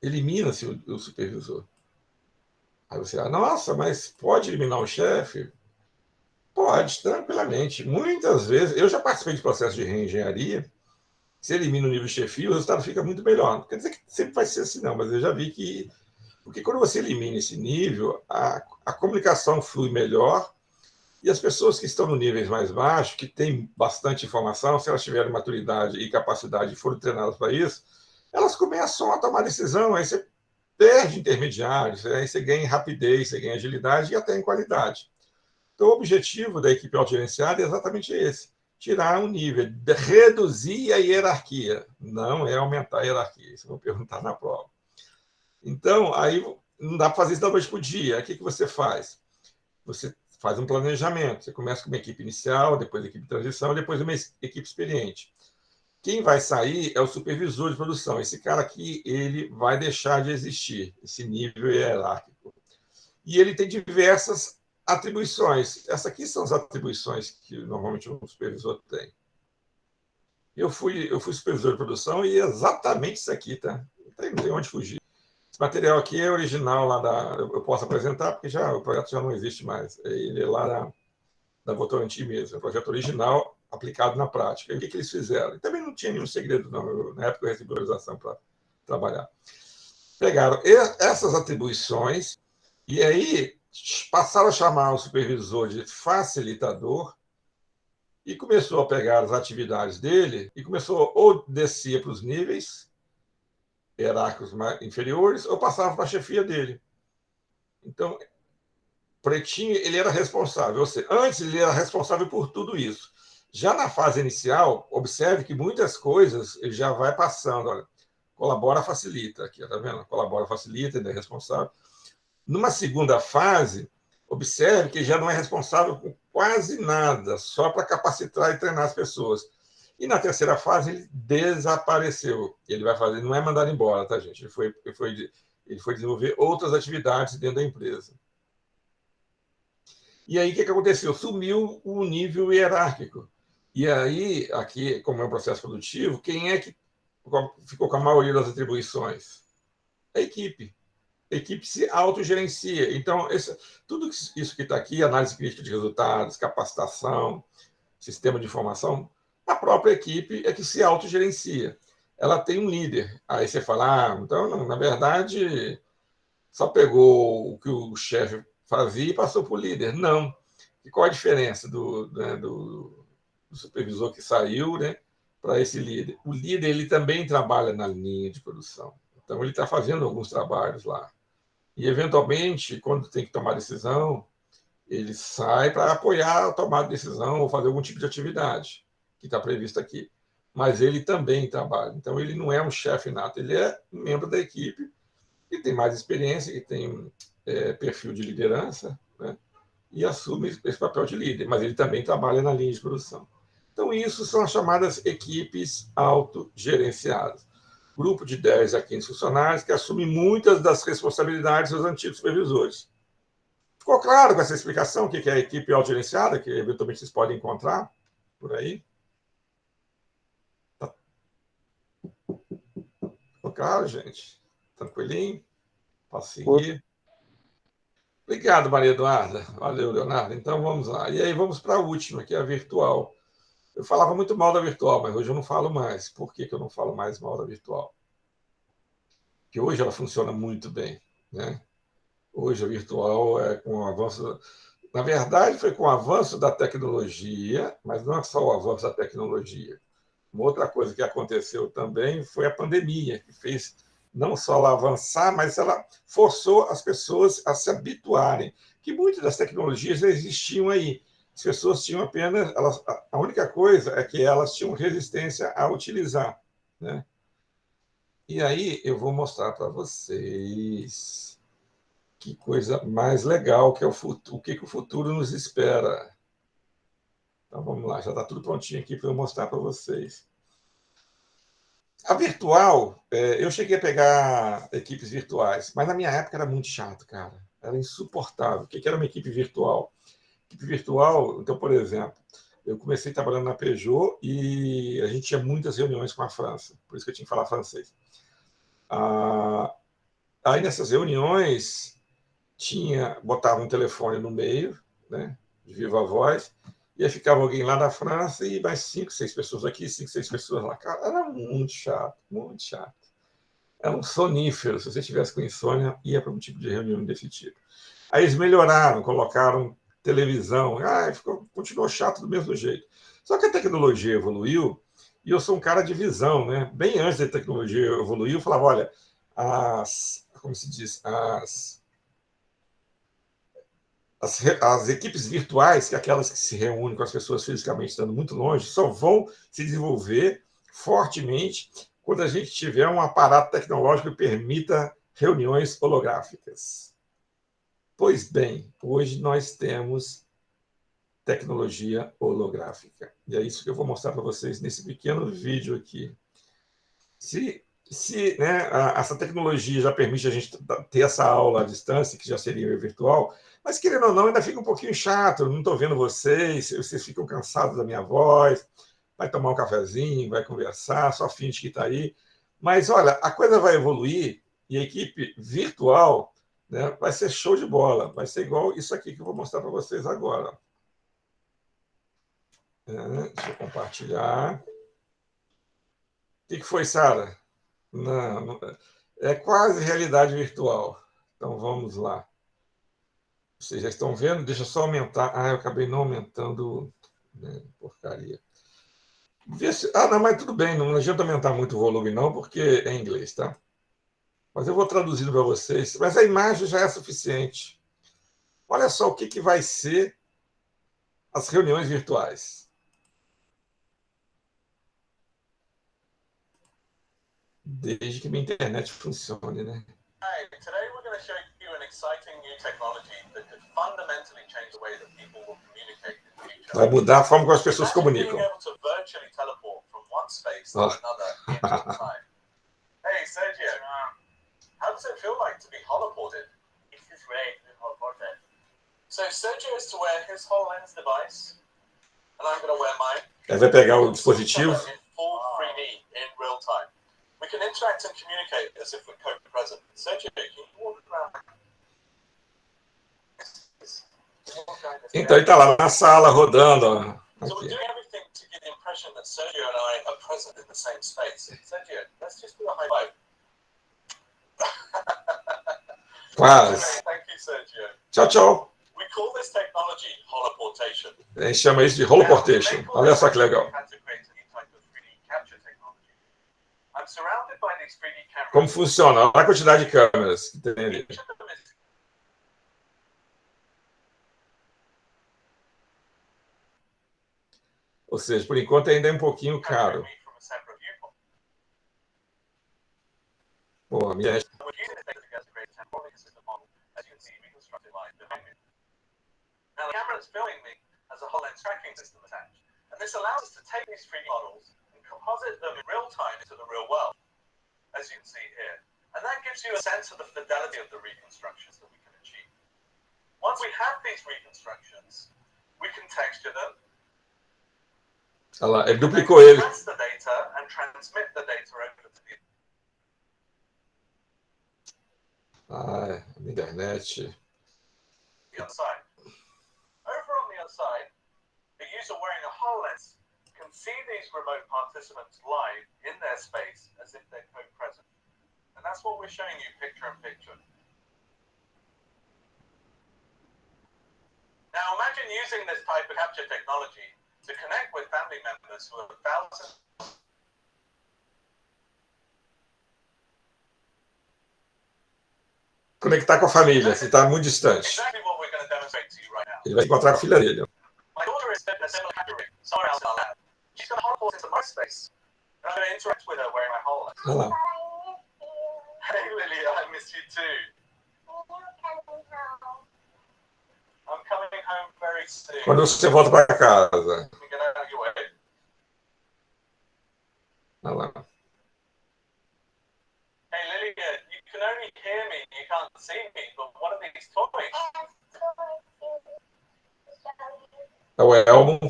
S1: Elimina-se o supervisor. Aí você, nossa, mas pode eliminar o chefe? Pode, tranquilamente. Muitas vezes, eu já participei de processo de reengenharia, se elimina o nível de chefia, o resultado fica muito melhor. Não quer dizer que sempre vai ser assim, não, mas eu já vi que... Porque quando você elimina esse nível, a comunicação flui melhor e as pessoas que estão no níveis mais baixos, que têm bastante informação, se elas tiverem maturidade e capacidade e forem treinadas para isso, elas começam a tomar decisão, aí você perde intermediários, aí você ganha em rapidez, você ganha em agilidade e até em qualidade. Então, o objetivo da equipe autogerenciada é exatamente esse, tirar um nível, reduzir a hierarquia, não é aumentar a hierarquia, isso eu vou perguntar na prova. Então, aí não dá para fazer isso da noite para o dia. O que você faz? Você faz um planejamento. Você começa com uma equipe inicial, depois a equipe de transição, depois uma equipe experiente. Quem vai sair é o supervisor de produção. Esse cara aqui, ele vai deixar de existir, esse nível hierárquico. E ele tem diversas atribuições. Essas aqui são as atribuições que normalmente um supervisor tem. Eu fui supervisor de produção e é exatamente isso aqui, tá? Não tem onde fugir. Esse material aqui é original lá eu posso apresentar, porque o projeto já não existe mais. Ele é lá da Votorantim mesmo. É um projeto original aplicado na prática. E o que eles fizeram? E também não tinha nenhum segredo, não. Na época eu recebi autorização para trabalhar. Pegaram essas atribuições e aí passaram a chamar o supervisor de facilitador e começou a pegar as atividades dele e começou ou descia para os níveis hierárquicos inferiores ou passava para a chefia dele. Então, Pretinho, ele era responsável. Ou seja, antes ele era responsável por tudo isso. Já na fase inicial, observe que muitas coisas ele já vai passando. Olha, colabora, facilita. Aqui, tá vendo? Colabora, facilita, ele é responsável. Numa segunda fase, Observe que já não é responsável por quase nada, só para capacitar e treinar as pessoas. E na terceira fase ele desapareceu. Ele vai fazer, não é mandar embora, tá, gente? Ele foi desenvolver outras atividades dentro da empresa. E aí o que aconteceu? Sumiu o nível hierárquico. E aí, aqui, como é um processo produtivo, quem é que ficou com a maioria das atribuições? A equipe. A equipe se autogerencia. Então, tudo isso que está aqui, análise crítica de resultados, capacitação, sistema de informação, a própria equipe é que se autogerencia. Ela tem um líder. Aí você fala, então, não, na verdade, só pegou o que o chefe fazia e passou para o líder. Não. E qual a diferença do supervisor que saiu, né, para esse líder? O líder ele também trabalha na linha de produção. Então, ele está fazendo alguns trabalhos lá. E, eventualmente, quando tem que tomar decisão, ele sai para apoiar a tomada de decisão ou fazer algum tipo de atividade que está previsto aqui. Mas ele também trabalha. Então, ele não é um chefe nato, ele é um membro da equipe que tem mais experiência, que tem perfil de liderança, né? E assume esse papel de líder. Mas ele também trabalha na linha de produção. Então, isso são as chamadas equipes autogerenciadas. Grupo de 10 a 15 funcionários que assume muitas das responsabilidades dos antigos supervisores. Ficou claro com essa explicação o que é a equipe autogerenciada, que eventualmente vocês podem encontrar por aí? Ficou claro, gente? Tranquilinho? Posso seguir? Obrigado, Maria Eduarda. Valeu, Leonardo. Então, vamos lá. E aí, vamos para a última, que é a virtual. Eu falava muito mal da virtual, mas hoje eu não falo mais. Por que eu não falo mais mal da virtual? Porque hoje ela funciona muito bem, né? Hoje a virtual é com o avanço. Na verdade, foi com o avanço da tecnologia, mas não é só o avanço da tecnologia. Uma outra coisa que aconteceu também foi a pandemia, que fez não só ela avançar, mas ela forçou as pessoas a se habituarem, que muitas das tecnologias já existiam aí. As pessoas tinham apenas. A única coisa é que elas tinham resistência a utilizar, né? E aí eu vou mostrar para vocês que coisa mais legal que é o que o futuro nos espera. Então vamos lá, já está tudo prontinho aqui para eu mostrar para vocês. A virtual, eu cheguei a pegar equipes virtuais, mas na minha época era muito chato, cara. Era insuportável. O que era uma equipe virtual? Equipe virtual, então, por exemplo, eu comecei trabalhando na Peugeot e a gente tinha muitas reuniões com a França, por isso que eu tinha que falar francês. Aí nessas reuniões, botava um telefone no meio, né, de viva voz, e aí ficava alguém lá da França e mais 5, 6 pessoas aqui, 5, 6 pessoas lá. Cara, era muito chato, muito chato. Era um sonífero. Se você tivesse com insônia, ia para um tipo de reunião desse tipo. Aí eles melhoraram, colocaram televisão. Continuou chato do mesmo jeito. Só que a tecnologia evoluiu e eu sou um cara de visão, né? Bem antes da tecnologia evoluir, eu falava, olha, como se diz, as equipes virtuais, que é aquelas que se reúnem com as pessoas fisicamente estando muito longe, só vão se desenvolver fortemente quando a gente tiver um aparato tecnológico que permita reuniões holográficas. Pois bem, hoje nós temos tecnologia holográfica. E é isso que eu vou mostrar para vocês nesse pequeno vídeo aqui. Se né, essa tecnologia já permite a gente ter essa aula à distância, que já seria virtual, mas, querendo ou não, ainda fica um pouquinho chato, eu não estou vendo vocês ficam cansados da minha voz, vai tomar um cafezinho, vai conversar, só finge que está aí. Mas, olha, a coisa vai evoluir e a equipe virtual, né, vai ser show de bola, vai ser igual isso aqui que eu vou mostrar para vocês agora. Deixa eu compartilhar. O que foi, Sara? Não, é quase realidade virtual. Então, vamos lá. Vocês já estão vendo? Deixa eu só aumentar. Eu acabei não aumentando. Né? Porcaria. Não, mas tudo bem. Não adianta aumentar muito o volume, não, porque é em inglês, tá? Mas eu vou traduzindo para vocês. Mas a imagem já é suficiente. Olha só o que vai ser as reuniões virtuais. Desde que minha internet funcione, né? Today we're going to show you an Vai mudar a forma como as pessoas se comunicam. Oh.
S5: Hey, Sergio, how does it feel like to be holoported? It's just great to be holoported. So Sergio is to wear his HoloLens device, and I'm going to wear mine.
S1: Ele vai pegar o dispositivo.
S5: In full 3D in real time. We can interact and communicate as if we're co-present. Sergio, can you walk around?
S1: Então ele está lá na sala rodando.
S5: So we're doing everything to give the impression that Sergio and I are present in the same space. Sergio, let's just do a high five.
S1: Quase.
S5: Thank you, Sergio.
S1: Tchau, tchau.
S5: We call this technology holoportation.
S1: A gente chama isso de holoportation. Olha só que legal. Como funciona? Olha a quantidade de câmeras que tem ali. Ou seja, por enquanto ainda é um pouquinho caro. Pô, minha...
S5: Now the camera is filming me as a HoloLens tracking system attached. And this allows us to take these 3D models and composite them in real time into the real world, as you can see here. And that gives you a sense of the fidelity of the reconstructions that we can achieve. Once we have these reconstructions, we can texture them.
S1: Olha lá, ele duplicou ele.
S5: The data and transmit the data over to the...
S1: Ah, internet.
S5: The other side. Over on the other side, the user wearing a HoloLens can see these remote participants live in their space as if they're co-present. And that's what we're showing you picture in picture. Now imagine using this type of capture technology to connect with family members who are thousands.
S1: Conectar com a família, se está muito distante.
S5: Exactly what we're going to demonstrate to you right now.
S1: Ele vai encontrar com a filha dele.
S5: My daughter is a similar category. Sorry, I'll tell that. She's going to holoport into my space. And I'm going to interact with her wearing my HoloLens.
S1: Olha lá.
S5: Hey, Lily, I miss you too. I'm coming home very soon.
S1: Quando você volta para casa.
S5: Let me get out of your way.
S1: Olha lá.
S5: Hey, Lily, you can only hear me, you can't see me, but what are these toys?
S1: É o Elmo.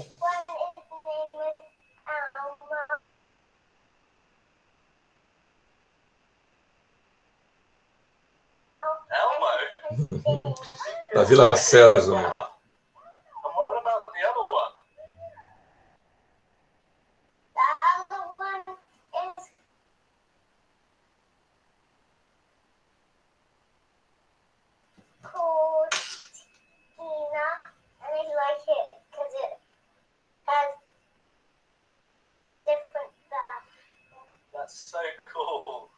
S5: Elmo?
S1: Da Vila Sésamo.
S5: And what about the other one?
S6: The other one is called Tina, and I like it because it has different stuff.
S5: That's so cool.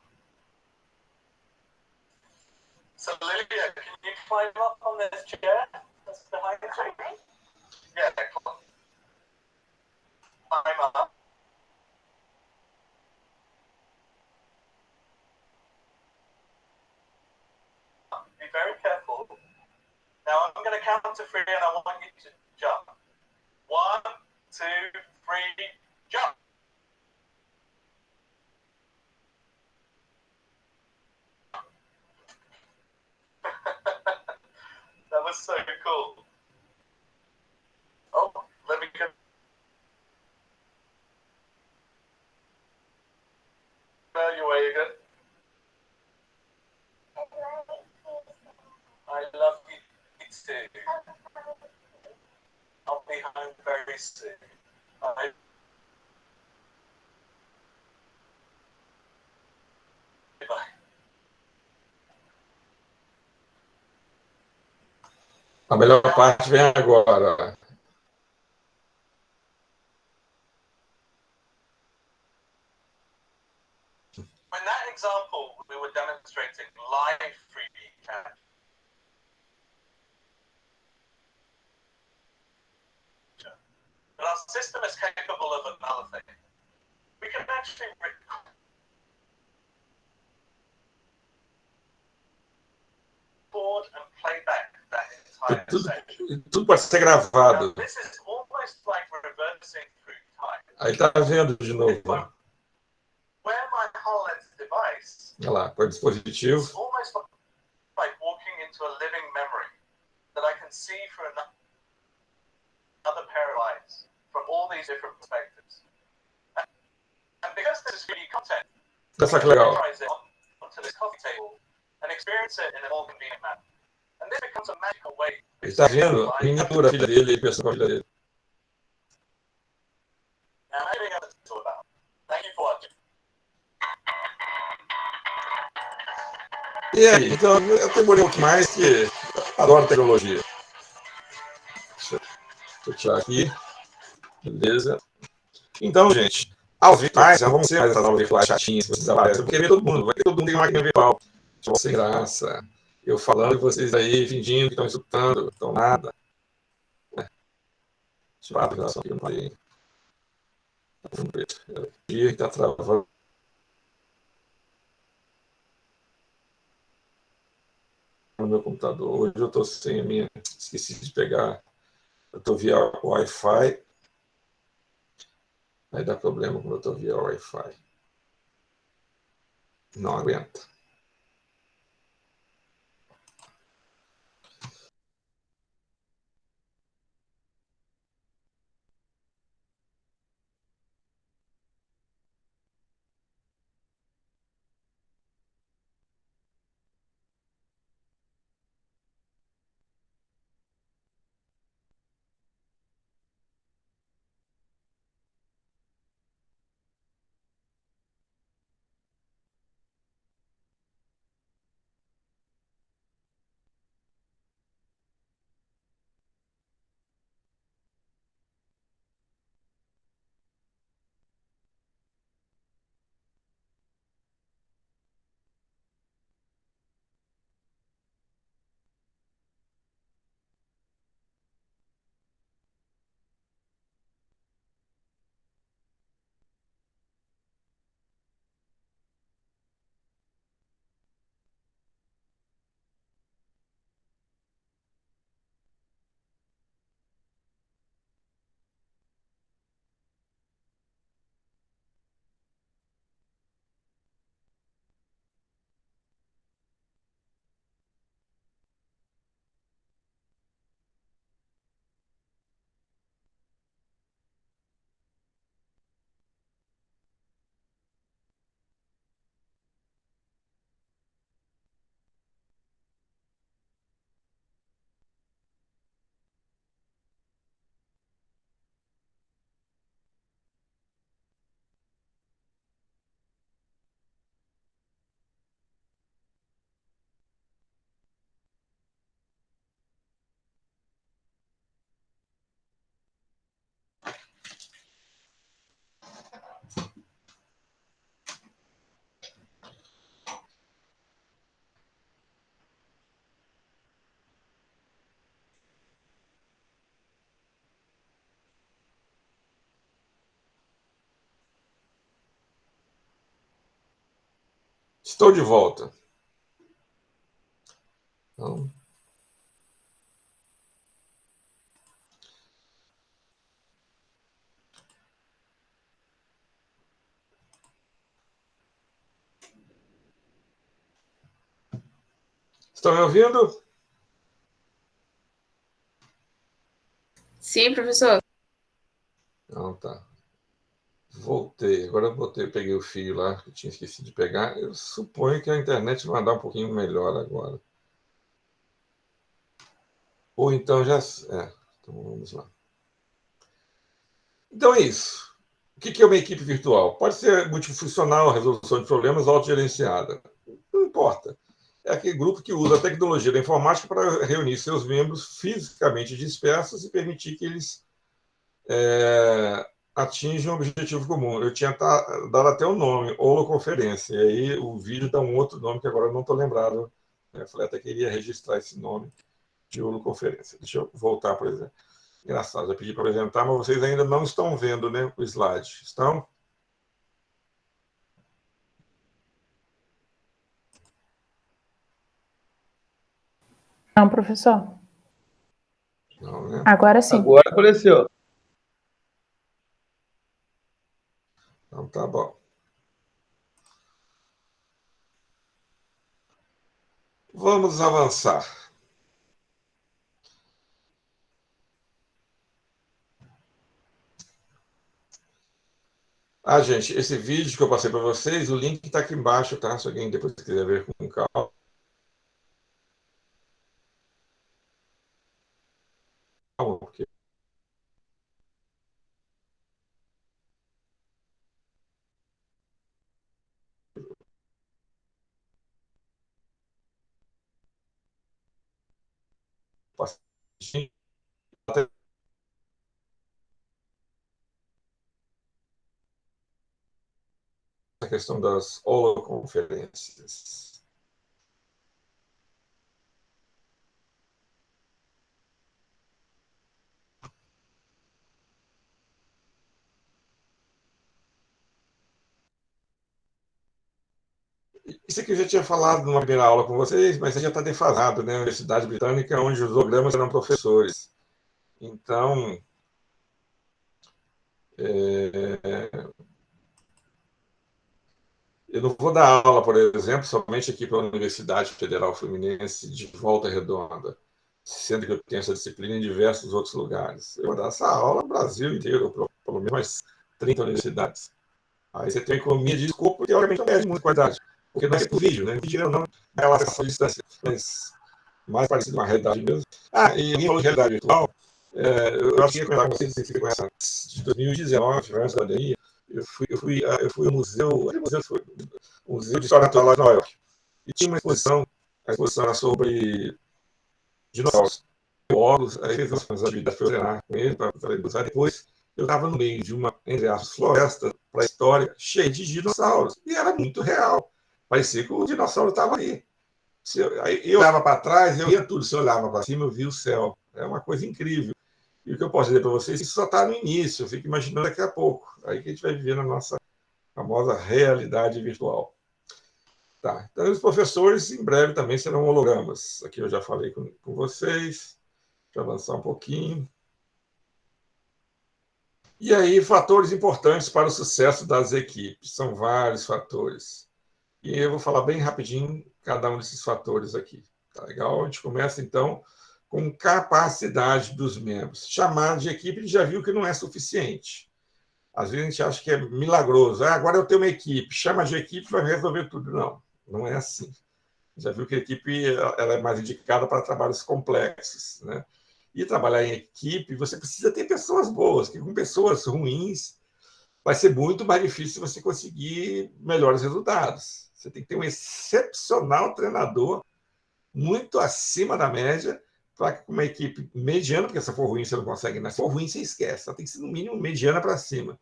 S5: So, Lilia, can you climb up on this chair that's behind you? Yeah, climb up. Be very careful. Now, I'm going to count to 3 and I want you to jump. 1, 2, 3, jump. That was so cool. Oh, let me go. Your way again. I love you too. I'll be home very soon. Bye. Bye.
S1: A melhor parte vem agora.
S5: In that example, we were demonstrating live 3D capture. But our system is capable of another thing. We can actually record entire
S1: tudo,
S5: section.
S1: tudo pode ser
S5: Now,
S1: gravado.
S5: this is almost like reversing through time.
S1: Aí está vendo de novo.
S5: If I wear my HoloLens device,
S1: Olha lá, com o dispositivo.
S5: it's almost like walking into a living memory that I can see through another pair of eyes from all these different perspectives. And because this is 3D content,
S1: Olha só que legal.
S5: visualize it onto this coffee table and experience it in a more convenient manner. And this becomes a magical way.
S1: Ele está vendo a miniatura, a filha dele, ele pensou com a filha dele.
S5: And I think that's what it's all about. Thank you for watching.
S1: E aí, então, eu demorei um pouco mais, que adoro tecnologia. Deixa eu tirar aqui. Beleza. Então, gente, aulas virtuais, já vão ser mais essas aulas virtuais chatinhas, que vocês aparecem, porque ver todo mundo, vai ter todo mundo tem uma máquina virtual. Sem graça. Eu falando e vocês aí fingindo que estão escutando, estão nada. Deixa eu parar a gravação aqui, eu não parei. Está travando. No meu computador. Hoje eu estou sem a minha. Esqueci de pegar. Eu estou via Wi-Fi. Aí dá problema quando eu estou via Wi-Fi. Não aguenta. Estou de volta. Então, estão me ouvindo?
S2: Sim, professor.
S1: Não, tá. Voltei. Agora eu peguei o fio lá, que eu tinha esquecido de pegar. Eu suponho que a internet vai andar um pouquinho melhor agora. Ou então já. Então vamos lá. Então é isso. O que é uma equipe virtual? Pode ser multifuncional, resolução de problemas, autogerenciada. Não importa. É aquele grupo que usa a tecnologia da informática para reunir seus membros fisicamente dispersos e permitir que eles atinjam um objetivo comum. Eu tinha dado até o nome, holoconferência, e aí o vídeo dá um outro nome que agora eu não estou lembrado. Eu falei até que queria registrar esse nome de holoconferência. Deixa eu voltar, por exemplo. Engraçado, já pedi para apresentar, mas vocês ainda não estão vendo, né, o slide. Estão?
S7: Não, professor.
S1: né?
S2: Agora sim.
S4: Agora apareceu.
S1: Então, tá bom. Vamos avançar. Gente, esse vídeo que eu passei para vocês, o link está aqui embaixo, tá? Se alguém depois quiser ver com calma. Porque a questão das holoconferências. Isso aqui eu já tinha falado numa primeira aula com vocês, mas já está defasado, né? A Universidade Britânica, onde os hologramas eram professores. Então, eu não vou dar aula, por exemplo, somente aqui para a Universidade Federal Fluminense de Volta Redonda, sendo que eu tenho essa disciplina em diversos outros lugares. Eu vou dar essa aula no Brasil inteiro, pelo menos mais 30 universidades. Aí você tem economia de escopo, porque obviamente não perde muita qualidade, porque não é por vídeo, né? Vídeo não é uma relação de distância, mas mais parecido com a realidade mesmo. E alguém falou de realidade virtual, eu acho que ia comentar com vocês com essa de 2019, antes da pandemia, eu fui ao museu de História Natural lá de Nova York, e tinha uma exposição, a exposição era sobre dinossauros, biólogos, aí fez umas atividades para eu treinar com ele, para usar depois. Eu estava no meio de uma, entre aspas, floresta pré-histórica, cheia de dinossauros, e era muito real. Parecia que o dinossauro estava ali. Aí eu olhava para trás, eu via tudo. Se eu olhava para cima, eu via o céu. É uma coisa incrível. E o que eu posso dizer para vocês, isso só está no início. Eu fico imaginando daqui a pouco. Aí que a gente vai viver na nossa famosa realidade virtual. Tá. Então, os professores, em breve, também serão hologramas. Aqui eu já falei com vocês. Deixa eu avançar um pouquinho. E aí, fatores importantes para o sucesso das equipes. São vários fatores. E eu vou falar bem rapidinho cada um desses fatores aqui. Tá legal? A gente começa, então, com capacidade dos membros. Chamar de equipe, a gente já viu que não é suficiente. Às vezes a gente acha que é milagroso. Agora eu tenho uma equipe, chama de equipe, vai resolver tudo. Não, não é assim. Já viu que a equipe ela é mais indicada para trabalhos complexos, né? E trabalhar em equipe, você precisa ter pessoas boas, que com pessoas ruins vai ser muito mais difícil você conseguir melhores resultados. Você tem que ter um excepcional treinador, muito acima da média, para que uma equipe mediana, porque se for ruim você não consegue, né? Se for ruim você esquece, ela tem que ser no mínimo mediana para cima,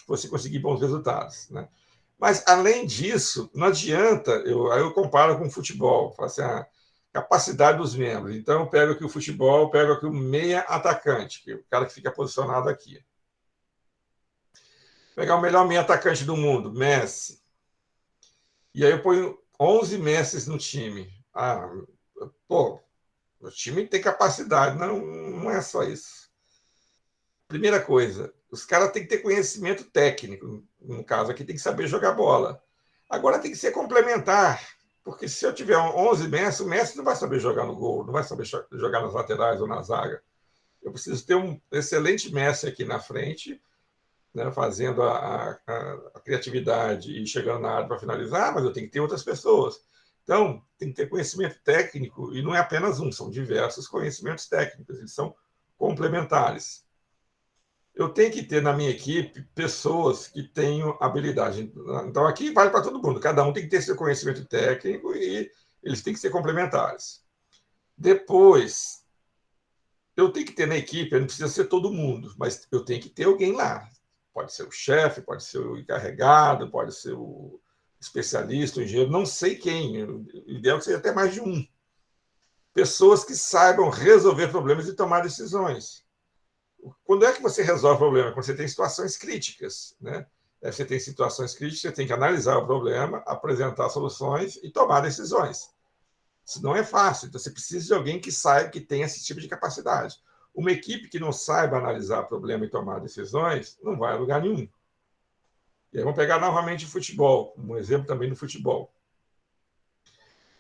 S1: para você conseguir bons resultados, né? Mas, além disso, não adianta, aí eu comparo com o futebol, falo assim, a capacidade dos membros. Então, eu pego aqui o futebol, pego aqui o meia atacante, que é o cara que fica posicionado aqui. Pegar o melhor meia atacante do mundo, Messi. E aí eu ponho 11 Messis no time. O time tem capacidade, não é só isso. Primeira coisa, os caras têm que ter conhecimento técnico, no caso aqui tem que saber jogar bola. Agora tem que ser complementar, porque se eu tiver 11 Messi, o Messi não vai saber jogar no gol, não vai saber jogar nas laterais ou na zaga. Eu preciso ter um excelente Messi aqui na frente, né, fazendo a criatividade e chegando na área para finalizar, mas eu tenho que ter outras pessoas. Então, tem que ter conhecimento técnico, e não é apenas um, são diversos conhecimentos técnicos, eles são complementares. Eu tenho que ter na minha equipe pessoas que tenham habilidade. Então, aqui vale para todo mundo, cada um tem que ter seu conhecimento técnico e eles têm que ser complementares. Depois, eu tenho que ter na equipe, não precisa ser todo mundo, mas eu tenho que ter alguém lá. Pode ser o chefe, pode ser o encarregado, pode ser o especialista, o engenheiro, não sei quem. O ideal é que seja até mais de um. Pessoas que saibam resolver problemas e tomar decisões. Quando é que você resolve o problema? Quando você tem situações críticas, né? Você tem situações críticas, você tem que analisar o problema, apresentar soluções e tomar decisões. Isso não é fácil. Então, você precisa de alguém que saiba, que tenha esse tipo de capacidade. Uma equipe que não saiba analisar problema e tomar decisões não vai a lugar nenhum. E aí vamos pegar novamente o futebol, um exemplo também do futebol.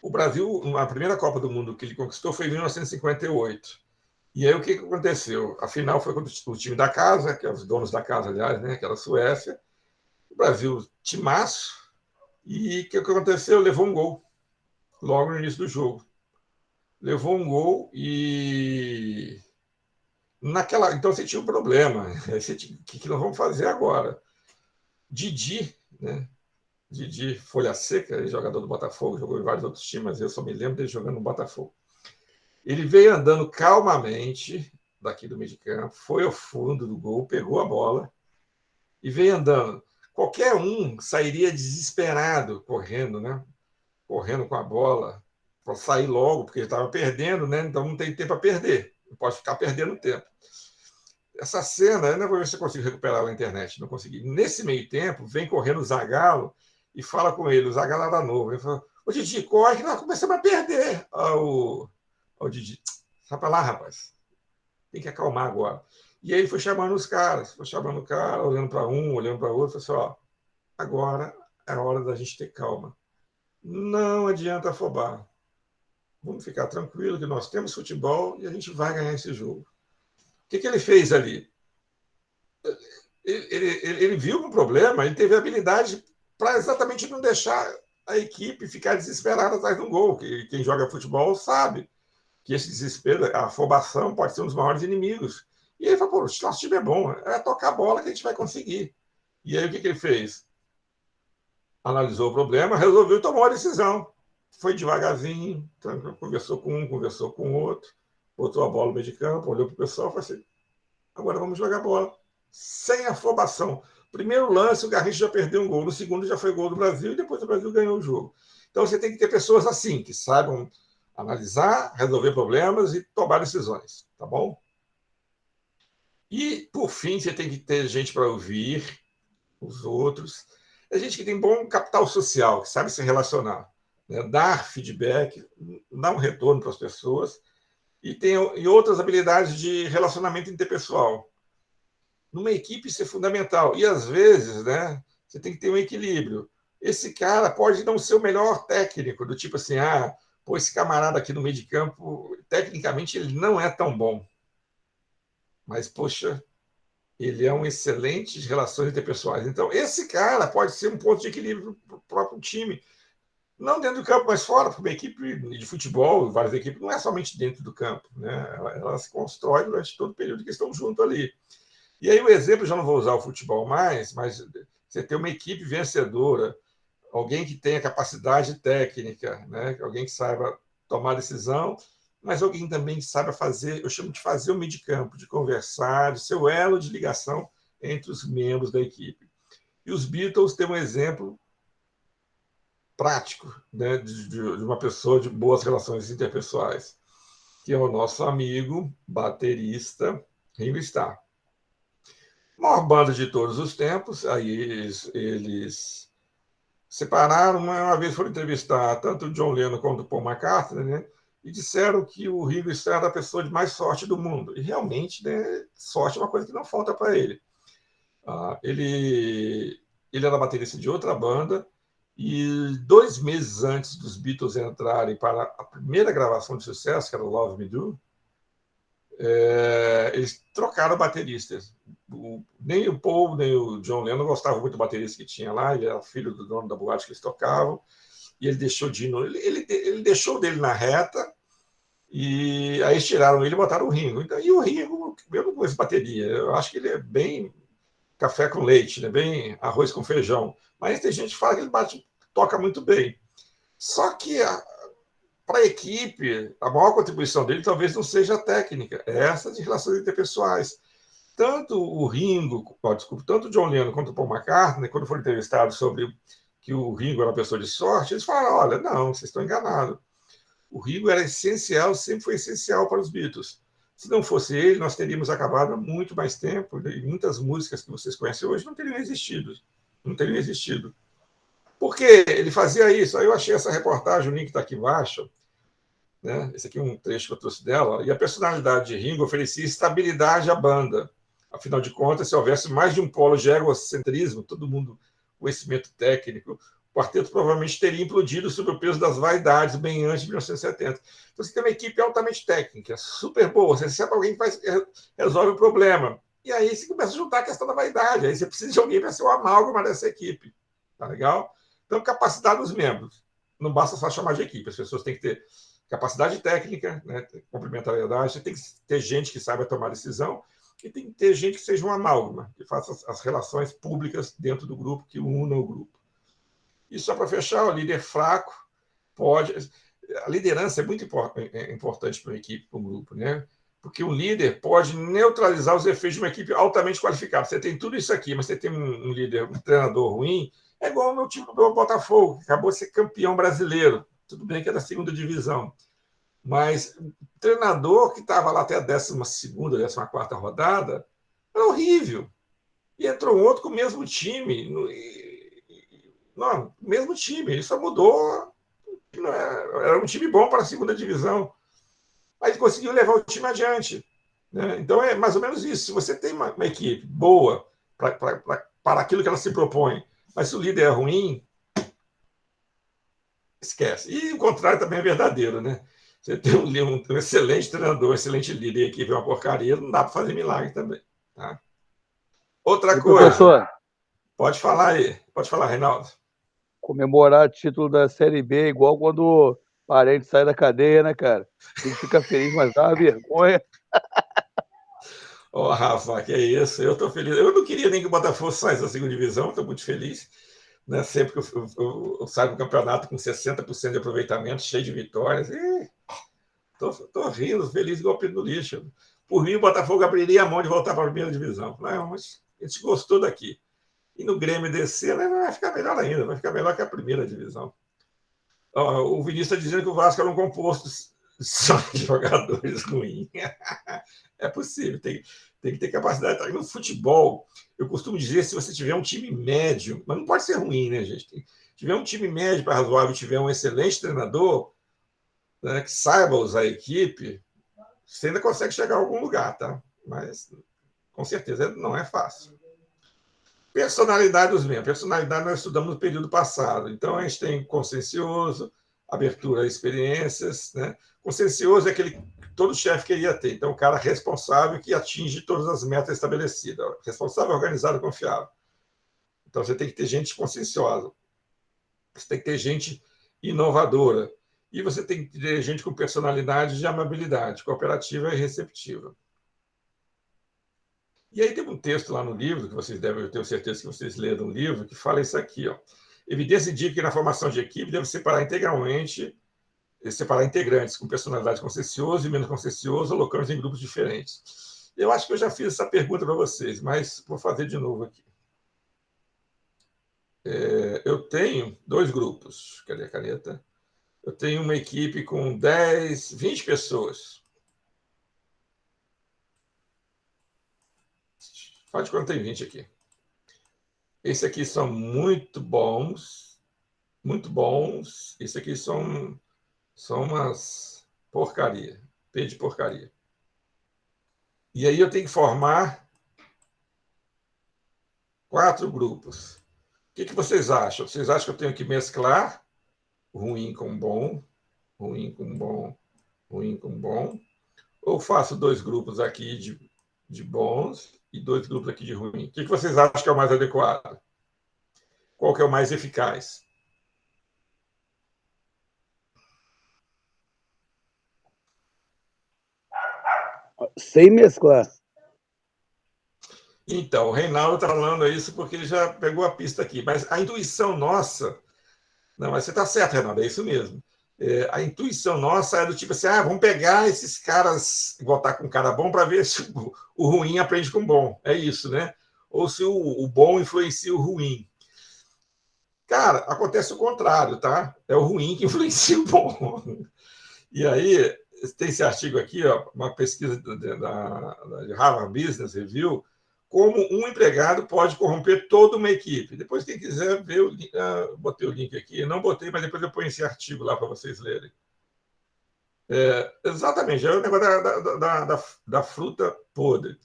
S1: O Brasil, a primeira Copa do Mundo que ele conquistou foi em 1958. E aí o que aconteceu? A final foi contra o time da casa, que é os donos da casa, aliás, né, que era a Suécia. O Brasil, timaço. E o que aconteceu? Levou um gol logo no início do jogo. Levou um gol e... Então você tinha um problema. O que nós vamos fazer agora? Didi, né? Didi Folha Seca, jogador do Botafogo, jogou em vários outros times, mas eu só me lembro dele jogando no Botafogo. Ele veio andando calmamente daqui do meio de campo, foi ao fundo do gol, pegou a bola e veio andando. Qualquer um sairia desesperado, correndo, né? Correndo com a bola, para sair logo, porque ele estava perdendo, né? Então não tem tempo a perder, não pode ficar perdendo tempo. Essa cena, eu não vou ver se eu consigo recuperar na internet, não consegui. Nesse meio tempo, vem correndo o Zagallo e fala com ele, o Zagallo era novo. Ele fala, ô Didi, corre que nós começamos a perder. O Didi, sai para lá, rapaz. Tem que acalmar agora. E aí ele foi chamando os caras, olhando para um, olhando para outro, falou assim, ó, agora é a hora da gente ter calma. Não adianta afobar. Vamos ficar tranquilo que nós temos futebol e a gente vai ganhar esse jogo. O que ele fez ali? Ele viu um problema, ele teve habilidade para exatamente não deixar a equipe ficar desesperada atrás de um gol. Quem joga futebol sabe que esse desespero, a afobação pode ser um dos maiores inimigos. E ele falou, pô, nosso time é bom, é tocar a bola que a gente vai conseguir. E aí o que ele fez? Analisou o problema, resolveu e tomou a decisão. Foi devagarzinho, conversou com um, conversou com o outro, botou a bola no meio de campo, olhou para o pessoal e falou assim, agora vamos jogar bola. Sem afobação. Primeiro lance, o Garrincha já perdeu um gol. No segundo já foi gol do Brasil e depois o Brasil ganhou o jogo. Então você tem que ter pessoas assim, que saibam analisar, resolver problemas e tomar decisões, tá bom? E, por fim, você tem que ter gente para ouvir os outros. É gente que tem bom capital social, que sabe se relacionar, né? Dar feedback, dar um retorno para as pessoas e outras habilidades de relacionamento interpessoal. Numa equipe isso é fundamental. E, às vezes, né, você tem que ter um equilíbrio. Esse cara pode não ser o melhor técnico, do tipo assim, pô, esse camarada aqui no meio de campo, tecnicamente, ele não é tão bom. Mas, poxa, ele é um excelente de relações interpessoais. Então, esse cara pode ser um ponto de equilíbrio para o próprio time. Não dentro do campo, mas fora, porque uma equipe de futebol, várias equipes, não é somente dentro do campo, né? Ela se constrói durante todo o período que estão juntos ali. E aí o exemplo, já não vou usar o futebol mais, mas você ter uma equipe vencedora, alguém que tenha capacidade técnica, né? Alguém que saiba tomar decisão, mas alguém também que saiba fazer, eu chamo de fazer o meio de campo, de conversar, de ser o elo de ligação entre os membros da equipe. E os Beatles têm um exemplo prático, né, de uma pessoa de boas relações interpessoais, que é o nosso amigo baterista Ringo Starr. Maior banda de todos os tempos, aí eles separaram, uma vez foram entrevistar tanto o John Lennon quanto o Paul McCartney, né, e disseram que o Ringo Starr era a pessoa de mais sorte do mundo. E realmente, né, sorte é uma coisa que não falta para ele. Ele era baterista de outra banda, e 2 meses antes dos Beatles entrarem para a primeira gravação de sucesso, que era Love Me Do, eles trocaram bateristas. Nem o Paul, nem o John Lennon gostavam muito do baterista que tinha lá, ele era filho do dono da boate que eles tocavam, e ele deixou de ir ele deixou dele na reta, e aí eles tiraram ele e botaram o Ringo. Então, e o Ringo, eu não conheço bateria, eu acho que ele é bem café com leite, né? Bem arroz com feijão. Mas tem gente que fala que ele toca muito bem. Só que para a equipe, a maior contribuição dele talvez não seja a técnica, é essa de relações interpessoais. Tanto o Ringo, tanto o John Lennon quanto o Paul McCartney, quando foram entrevistados sobre que o Ringo era uma pessoa de sorte, eles falaram, olha, não, vocês estão enganados. O Ringo era essencial, sempre foi essencial para os Beatles. Se não fosse ele, nós teríamos acabado há muito mais tempo, e muitas músicas que vocês conhecem hoje não teriam existido. Não teriam existido. Por que ele fazia isso? Aí eu achei essa reportagem, o link está aqui embaixo, né? Esse aqui é um trecho que eu trouxe dela. E a personalidade de Ringo oferecia estabilidade à banda. Afinal de contas, se houvesse mais de um polo de egocentrismo, todo mundo conhecimento técnico, o quarteto provavelmente teria implodido sob o peso das vaidades bem antes de 1970. Então, você tem uma equipe altamente técnica, super boa. Você recebe alguém que resolve o problema. E aí você começa a juntar a questão da vaidade. Aí você precisa de alguém para ser o amálgama dessa equipe. Tá legal? Então, capacidade dos membros. Não basta só chamar de equipe. As pessoas têm que ter capacidade técnica, né? Complementariedade. Tem que ter gente que saiba tomar decisão. E tem que ter gente que seja um amálgama, que faça as relações públicas dentro do grupo, que una o grupo. E só para fechar, o líder fraco pode... A liderança é muito importante para uma equipe, para um grupo, né? Porque o líder pode neutralizar os efeitos de uma equipe altamente qualificada. Você tem tudo isso aqui, mas você tem um líder, um treinador ruim, é igual o meu time do Botafogo, que acabou de ser campeão brasileiro. Tudo bem que é da 2ª divisão. Mas o treinador que estava lá até a 12ª, 14ª rodada, era horrível. E entrou um outro com o mesmo time. Não, o mesmo time, ele só mudou. Era um time bom para a 2ª divisão. Mas conseguiu levar o time adiante. Né? Então é mais ou menos isso. Se você tem uma equipe boa para aquilo que ela se propõe, mas se o líder é ruim, esquece. E o contrário também é verdadeiro, né? Você tem um excelente treinador, um excelente líder, e a equipe é uma porcaria, não dá para fazer milagre também. Tá? Outra coisa.
S4: Professor,
S1: pode falar aí. Pode falar, Reinaldo.
S4: Comemorar o título da Série B é igual quando o parente sai da cadeia, né, cara? A gente fica feliz, mas dá uma vergonha.
S1: Ó, Rafa, que é isso. Eu estou feliz. Eu não queria nem que o Botafogo saísse da 2ª divisão, estou muito feliz. Né? Sempre que eu saio do campeonato com 60% de aproveitamento, cheio de vitórias. Estou rindo, feliz igual o Pedro do lixo. Por mim, o Botafogo abriria a mão de voltar para a 1ª divisão. Não, mas a gente gostou daqui. E no Grêmio descer, né, vai ficar melhor ainda, vai ficar melhor que a 1ª divisão. O Vinícius está dizendo que o Vasco era um composto só de jogadores ruins. É possível, tem que ter capacidade. No futebol, eu costumo dizer, se você tiver um time médio, mas não pode ser ruim, né, gente? Se tiver um time médio para razoável, tiver um excelente treinador, né, que saiba usar a equipe, você ainda consegue chegar a algum lugar, tá? Mas, com certeza, não é fácil. Personalidade dos membros. Personalidade nós estudamos no período passado. Então, a gente tem consciencioso, abertura a experiências. Né? Consciencioso é aquele que todo chefe queria ter. Então, o cara responsável que atinge todas as metas estabelecidas. Responsável, organizado, confiável. Então, você tem que ter gente conscienciosa. Você tem que ter gente inovadora. E você tem que ter gente com personalidade de amabilidade, cooperativa e receptiva. E aí tem um texto lá no livro, que vocês devem, eu tenho certeza que vocês leram o livro, que fala isso aqui. Ó. Evidência indica que na formação de equipe deve separar integrantes com personalidade conscienciosa e menos conscienciosa, alocando-os em grupos diferentes. Eu acho que eu já fiz essa pergunta para vocês, mas vou fazer de novo aqui. Eu tenho 2 grupos. Cadê a caneta? Eu tenho uma equipe com 10, 20 pessoas. Faz quando tem 20 aqui. Esses aqui são muito bons. Muito bons. Esses aqui são umas porcaria. P de porcaria. E aí eu tenho que formar 4 grupos. O que vocês acham? Vocês acham que eu tenho que mesclar ruim com bom, ruim com bom, ruim com bom? Ou faço 2 grupos aqui de bons e 2 grupos aqui de ruim? O que vocês acham que é o mais adequado? Qual que é o mais eficaz?
S4: Sem mesclar.
S1: Então, o Reinaldo está falando isso porque ele já pegou a pista aqui. Mas a intuição nossa... Não, mas você está certo, Reinaldo, é isso mesmo. A intuição nossa é do tipo assim, vamos pegar esses caras e botar com um cara bom para ver se o ruim aprende com o bom. É isso, né? Ou se o bom influencia o ruim. Cara, acontece o contrário, tá? É o ruim que influencia o bom. E aí, tem esse artigo aqui, ó, uma pesquisa da Harvard Business Review, como um empregado pode corromper toda uma equipe. Depois, quem quiser ver, o link, botei o link aqui. Não botei, mas depois eu ponho esse artigo lá para vocês lerem. Exatamente, é o negócio da fruta podre.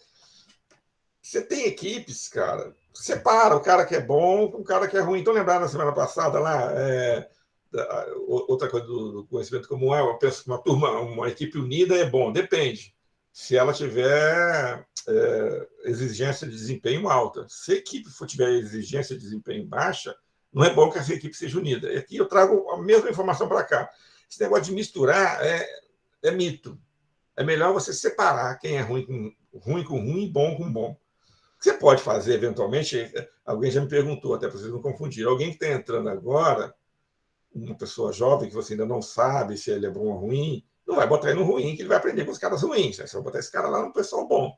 S1: Você tem equipes, cara, separa o cara que é bom com o cara que é ruim. Então, lembrar na semana passada lá, outra coisa do conhecimento comum é uma turma, uma equipe unida é bom, depende. Se ela tiver exigência de desempenho alta. Se a equipe tiver exigência de desempenho baixa, não é bom que essa equipe seja unida. E aqui eu trago a mesma informação para cá. Esse negócio de misturar é mito. É melhor você separar quem é ruim com ruim e bom com bom. Você pode fazer, eventualmente, alguém já me perguntou, até para vocês não confundirem, alguém que está entrando agora, uma pessoa jovem que você ainda não sabe se ele é bom ou ruim, não vai botar ele no ruim, que ele vai aprender com os caras ruins. Você vai botar esse cara lá no pessoal bom.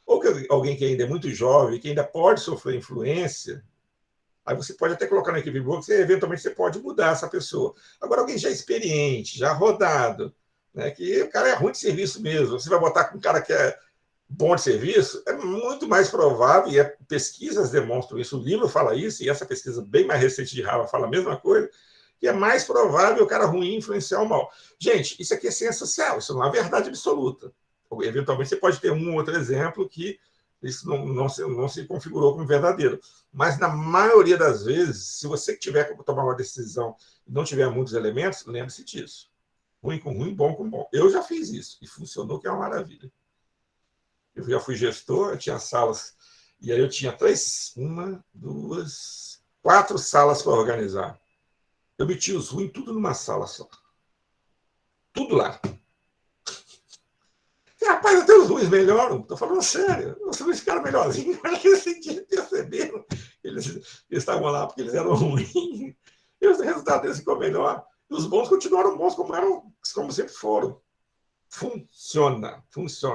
S1: Ou que alguém que ainda é muito jovem, que ainda pode sofrer influência, aí você pode até colocar na equipe boa, que eventualmente você pode mudar essa pessoa. Agora, alguém já experiente, já rodado, né, que o cara é ruim de serviço mesmo, você vai botar com um cara que é bom de serviço, é muito mais provável, e pesquisas demonstram isso, o livro fala isso, e essa pesquisa bem mais recente de Harvard fala a mesma coisa, que é mais provável o cara ruim influenciar o mal. Gente, isso aqui é ciência social, isso não é verdade absoluta. Eventualmente você pode ter um ou outro exemplo que isso não se configurou como verdadeiro. Mas, na maioria das vezes, se você tiver que tomar uma decisão e não tiver muitos elementos, lembre-se disso. Ruim com ruim, bom com bom. Eu já fiz isso e funcionou, que é uma maravilha. Eu já fui gestor, eu tinha salas, e aí eu tinha 4 salas para organizar. Eu metia os ruins tudo numa sala só. Tudo lá. E, rapaz, até os ruins melhoram. Estou falando sério. Os ruins ficaram melhorzinhos. Eles perceberam que eles estavam lá porque eles eram ruins. E o resultado deles ficou melhor. E os bons continuaram bons como sempre foram. Funciona.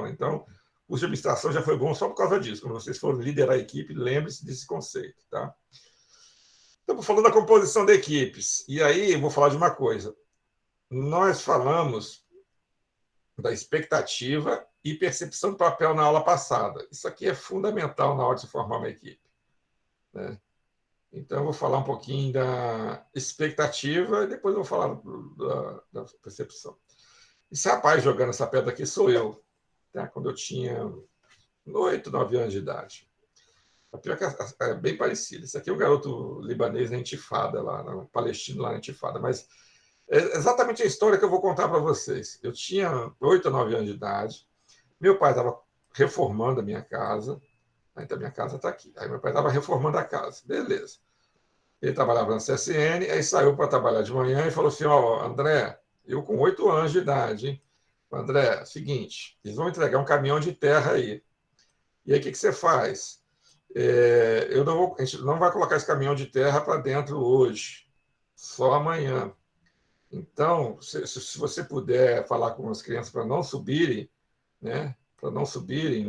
S1: Então, o curso de administração já foi bom só por causa disso. Quando vocês forem liderar a equipe, lembre-se desse conceito. Tá? Estamos falando da composição de equipes. E aí, eu vou falar de uma coisa. Nós falamos da expectativa e percepção do papel na aula passada. Isso aqui é fundamental na hora de se formar uma equipe. Né? Então, eu vou falar um pouquinho da expectativa e depois eu vou falar da percepção. Esse rapaz jogando essa pedra aqui sou eu, tá? Quando eu tinha 8, 9 anos de idade. A pior que é bem parecido. Esse aqui é o garoto libanês na Intifada, no palestino lá na Intifada, mas é exatamente a história que eu vou contar para vocês. Eu tinha 8 ou 9 anos de idade, meu pai estava reformando a minha casa, então a minha casa está aqui. Aí meu pai estava reformando a casa, beleza. Ele trabalhava na CSN, aí saiu para trabalhar de manhã e falou assim, André, eu com 8 anos de idade, hein? André, seguinte, eles vão entregar um caminhão de terra aí. E aí o que você faz? A gente não vai colocar esse caminhão de terra para dentro hoje, só amanhã. Então, se você puder falar com as crianças para não subirem, né? Para não subirem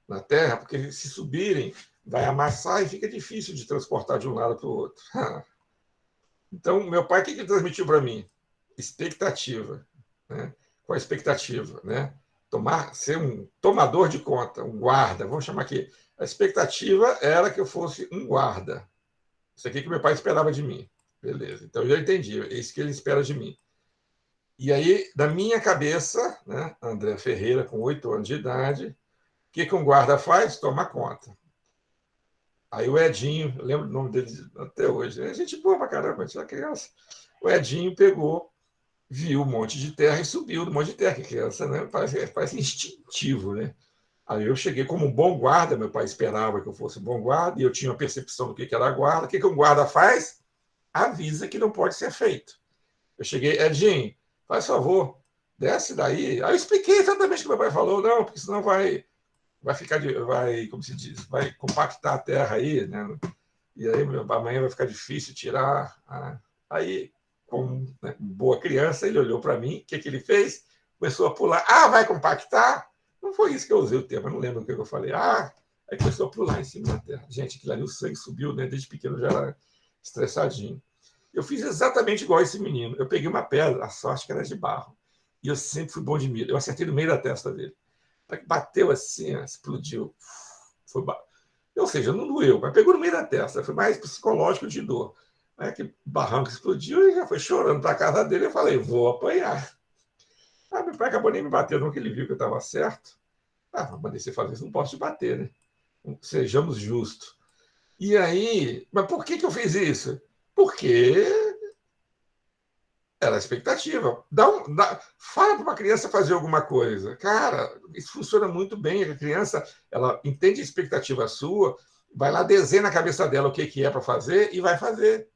S1: na terra, porque se subirem, vai amassar e fica difícil de transportar de um lado para o outro. Então, meu pai, o que ele transmitiu para mim? Expectativa. Né? Qual a expectativa? Né? Ser um tomador de conta, um guarda, vamos chamar aqui. A expectativa era que eu fosse um guarda. Isso aqui que meu pai esperava de mim. Beleza, então eu já entendi, é isso que ele espera de mim. E aí, na minha cabeça, né, André Ferreira, com 8 anos de idade, o que um guarda faz? Toma conta. Aí o Edinho, eu lembro o nome dele até hoje, é gente boa pra caramba, a gente era criança. O Edinho pegou, viu um monte de terra e subiu do monte de terra, que criança, né, parece instintivo, né? Aí eu cheguei como um bom guarda, meu pai esperava que eu fosse um bom guarda, e eu tinha uma percepção do que era guarda. O que um guarda faz? Avisa que não pode ser feito. Eu cheguei, Edinho, faz favor, desce daí. Aí eu expliquei exatamente o que meu pai falou, não, porque senão vai ficar, como se diz, vai compactar a terra aí, né? E aí amanhã vai ficar difícil tirar. Aí, como boa criança, ele olhou para mim, o que ele fez? Começou a pular. Vai compactar? Não foi isso que eu usei o termo, eu não lembro o que eu falei. Aí começou a pular em cima da terra. Gente, aquilo ali, o sangue subiu, né? Desde pequeno já era estressadinho. Eu fiz exatamente igual esse menino. Eu peguei uma pedra, a sorte que era de barro. E eu sempre fui bom de mira. Eu acertei no meio da testa dele. Bateu assim, explodiu. Ou seja, não doeu, mas pegou no meio da testa. Foi mais psicológico de dor. Aí que barranco explodiu e já foi chorando para a casa dele. Eu falei, vou apanhar. Meu pai acabou nem me batendo, não, que ele viu que eu estava certo. Mandei você fazer isso, não posso te bater, né? Sejamos justos. E aí, mas por que eu fiz isso? Porque era a expectativa. Fala para uma criança fazer alguma coisa. Cara, isso funciona muito bem. A criança, ela entende a expectativa sua, vai lá, desenha na cabeça dela o que é para fazer e vai fazer.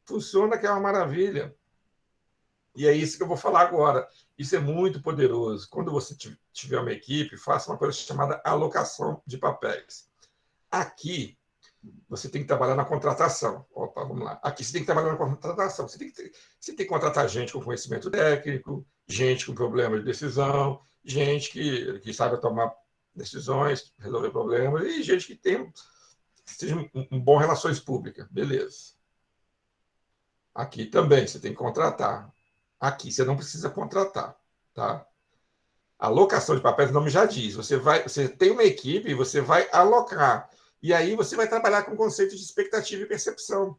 S1: Funciona, que é uma maravilha. E é isso que eu vou falar agora. Isso é muito poderoso. Quando você tiver uma equipe, faça uma coisa chamada alocação de papéis. Aqui, você tem que trabalhar na contratação. Opa, vamos lá. Aqui você tem que trabalhar na contratação. Você tem que contratar gente com conhecimento técnico, gente com problema de decisão, gente que saiba tomar decisões, resolver problemas, e gente que seja um bom relações públicas. Beleza. Aqui também você tem que contratar. Aqui você não precisa contratar, tá? A alocação de papéis, o nome já diz. Você tem uma equipe e você vai alocar. E aí você vai trabalhar com o conceito de expectativa e percepção.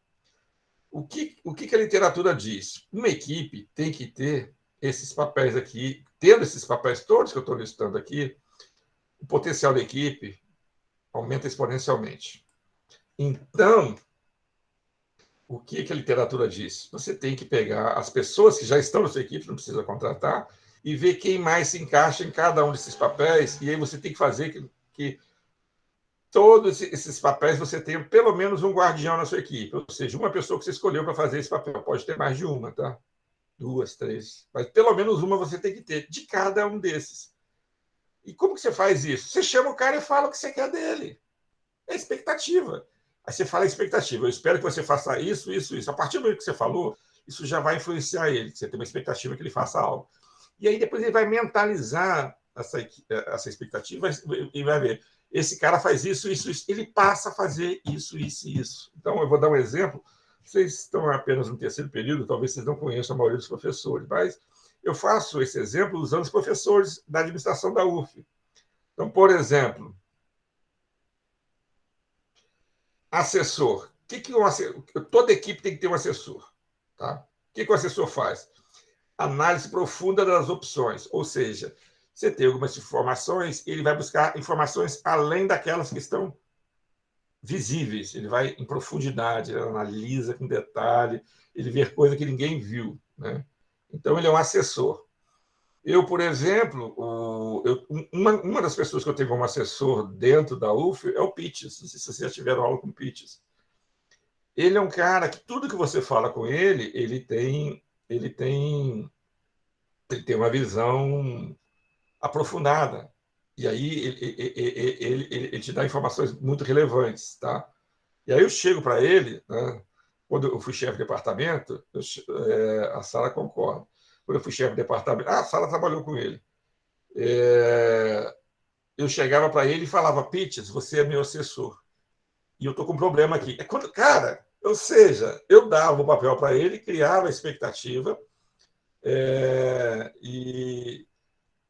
S1: O que a literatura diz? Uma equipe tem que ter esses papéis aqui. Tendo esses papéis todos que eu estou listando aqui, o potencial da equipe aumenta exponencialmente. Então, o que a literatura diz? Você tem que pegar as pessoas que já estão na sua equipe, não precisa contratar, e ver quem mais se encaixa em cada um desses papéis, e aí você tem que fazer que todos esses papéis você tenha pelo menos um guardião na sua equipe, ou seja, uma pessoa que você escolheu para fazer esse papel. Pode ter mais de uma, tá? 2, 3, mas pelo menos uma você tem que ter, de cada um desses. E como que você faz isso? Você chama o cara e fala o que você quer dele. É expectativa. Aí você fala a expectativa. Eu espero que você faça isso, isso, isso. A partir do momento que você falou, isso já vai influenciar ele. Você tem uma expectativa que ele faça algo. E aí depois ele vai mentalizar essa expectativa e vai ver. Esse cara faz isso, isso, isso. Ele passa a fazer isso, isso e isso. Então, eu vou dar um exemplo. Vocês estão apenas no terceiro período, talvez vocês não conheçam a maioria dos professores, mas eu faço esse exemplo usando os professores da administração da UF. Então, por exemplo, assessor. Toda equipe tem que ter um assessor. Tá? O que o assessor faz? Análise profunda das opções. Ou seja, você tem algumas informações, ele vai buscar informações além daquelas que estão visíveis. Ele vai em profundidade, ele analisa com detalhe, ele vê coisa que ninguém viu. Né? Então, ele é um assessor. Eu, por exemplo, uma das pessoas que eu tenho como assessor dentro da UF é o Pitts. Não sei se vocês já tiveram aula com o Pitts. Ele é um cara que tudo que você fala com ele tem uma visão aprofundada. E aí ele te dá informações muito relevantes. Tá? E aí eu chego para ele, né, quando eu fui chefe de departamento, a Sara concorda. Quando eu fui chefe de departamento, a Sara trabalhou com ele. Eu chegava para ele e falava, Pitts, você é meu assessor. E eu estou com um problema aqui. Cara, ou seja, eu dava o papel para ele, criava a expectativa, e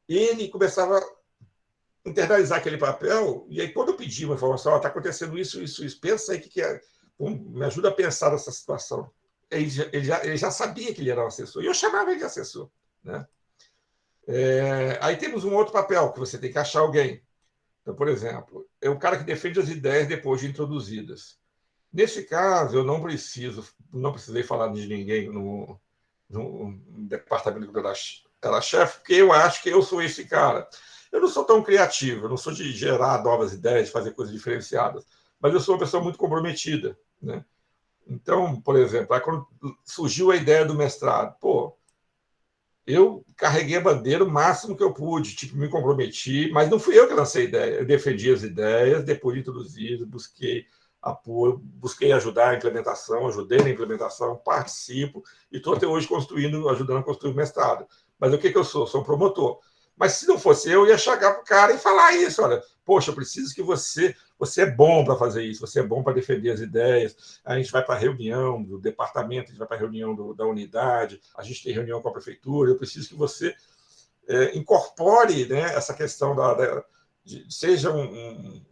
S1: ele começava a internalizar aquele papel, e aí quando eu pedia uma informação, está acontecendo isso, isso, isso, pensa aí que é, me ajuda a pensar nessa situação. Ele já sabia que ele era um assessor, e eu chamava ele de assessor. Né? Aí temos um outro papel, que você tem que achar alguém. Então, por exemplo, é o cara que defende as ideias depois de introduzidas. Nesse caso, eu não precisei falar de ninguém no departamento que eu era chefe, porque eu acho que eu sou esse cara. Eu não sou tão criativo, eu não sou de gerar novas ideias, de fazer coisas diferenciadas, mas eu sou uma pessoa muito comprometida. Né? Então, por exemplo, aí quando surgiu a ideia do mestrado, eu carreguei a bandeira o máximo que eu pude, me comprometi, mas não fui eu que lancei a ideia. Eu defendi as ideias, depois de introduzidas, busquei apoio, busquei ajudar a implementação, ajudei na implementação, participo e estou até hoje ajudando a construir o mestrado. Mas o que eu sou? Sou um promotor. Mas se não fosse eu ia chegar para o cara e falar isso, olha, poxa, eu preciso que você é bom para fazer isso, você é bom para defender as ideias, a gente vai para a reunião do departamento, a gente vai para a reunião da unidade, a gente tem reunião com a prefeitura, eu preciso que você incorpore, né, essa questão seja um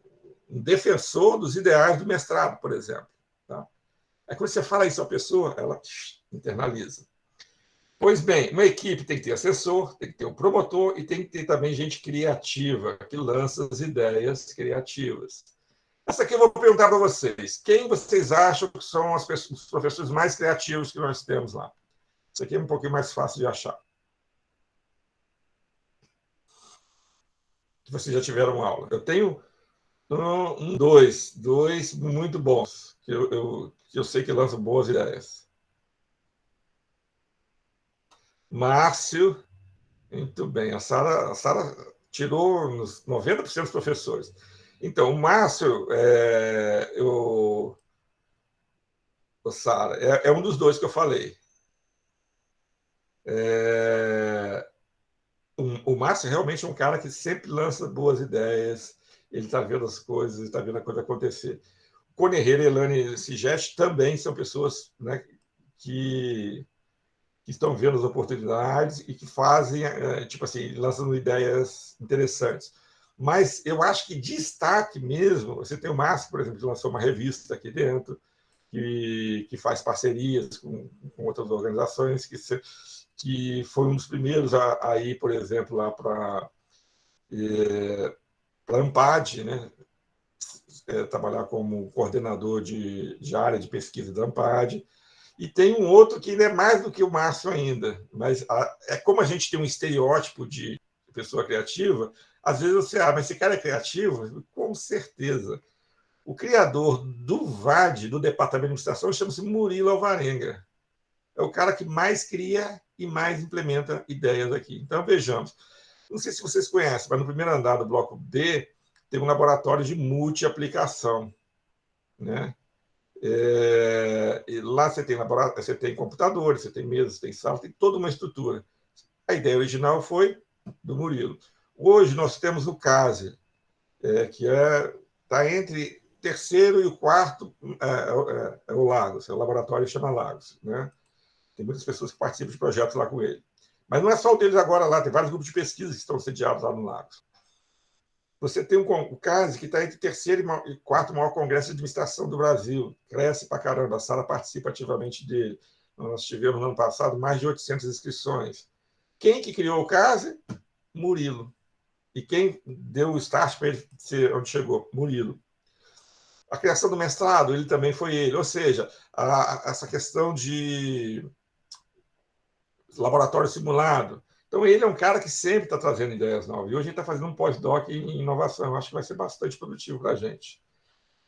S1: defensor dos ideais do mestrado, por exemplo. Tá? Aí quando você fala isso à pessoa, ela internaliza. Pois bem, uma equipe tem que ter assessor, tem que ter um promotor e tem que ter também gente criativa, que lança as ideias criativas. Essa aqui eu vou perguntar para vocês. Quem vocês acham que são os professores mais criativos que nós temos lá? Isso aqui é um pouquinho mais fácil de achar. Que vocês já tiveram aula. Eu tenho dois muito bons, que eu sei que lançam boas ideias. Márcio, muito bem. A Sara tirou nos 90% dos professores. Então, o Márcio, Sara, é um dos dois que eu falei. O Márcio realmente é um cara que sempre lança boas ideias, ele está vendo as coisas, está vendo a coisa acontecer. Cone Herrera e Elane Sigest também são pessoas, né, que estão vendo as oportunidades e que fazem, tipo assim, lançando ideias interessantes. Mas eu acho que destaque mesmo, você tem o Márcio, por exemplo, que lançou uma revista aqui dentro, que faz parcerias com outras organizações, que foi um dos primeiros a ir, por exemplo, lá para a Ampad, né? Trabalhar como coordenador de área de pesquisa da Ampad. E tem um outro que ainda é mais do que o Márcio ainda, mas é como a gente tem um estereótipo de pessoa criativa, às vezes você, mas esse cara é criativo? Com certeza. O criador do VAD, do Departamento de Administração, chama-se Murilo Alvarenga. É o cara que mais cria e mais implementa ideias aqui. Então, vejamos. Não sei se vocês conhecem, mas no primeiro andar do bloco D tem um laboratório de multi-aplicação, né? E lá você tem computadores, você tem mesas, você tem sala, tem toda uma estrutura. A ideia original foi do Murilo. Hoje nós temos o CASE, que está entre terceiro e o quarto, é o Lagos, é o laboratório que chama Lagos, né? Tem muitas pessoas que participam de projetos lá com ele. Mas não é só o deles agora lá, tem vários grupos de pesquisa que estão sediados lá no Lagos. Você tem o CASE, que está entre terceiro e quarto maior congresso de administração do Brasil. Cresce pra caramba, a Sara participa ativamente dele. Nós tivemos, no ano passado, mais de 800 inscrições. Quem que criou o CASE? Murilo. E quem deu o start para ele ser onde chegou? Murilo. A criação do mestrado, ele também foi ele. Ou seja, essa questão de laboratório simulado. Então, ele é um cara que sempre está trazendo ideias novas. E hoje a gente está fazendo um pós-doc em inovação. Eu acho que vai ser bastante produtivo para a gente.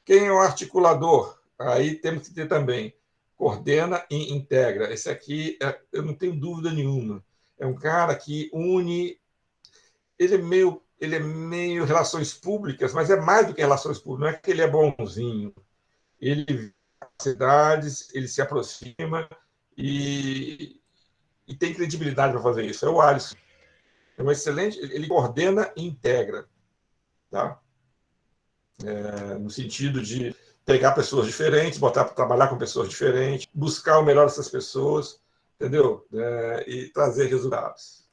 S1: Quem é o articulador? Aí temos que ter também. Coordena e integra. Esse aqui, eu não tenho dúvida nenhuma. É um cara que une... Ele é meio relações públicas, mas é mais do que relações públicas. Não é que ele é bonzinho. Ele vê as cidades, ele se aproxima e tem credibilidade para fazer isso. É o Alisson. É um excelente... Ele coordena e integra. Tá? No sentido de pegar pessoas diferentes, botar para trabalhar com pessoas diferentes, buscar o melhor dessas pessoas, entendeu? E trazer resultados.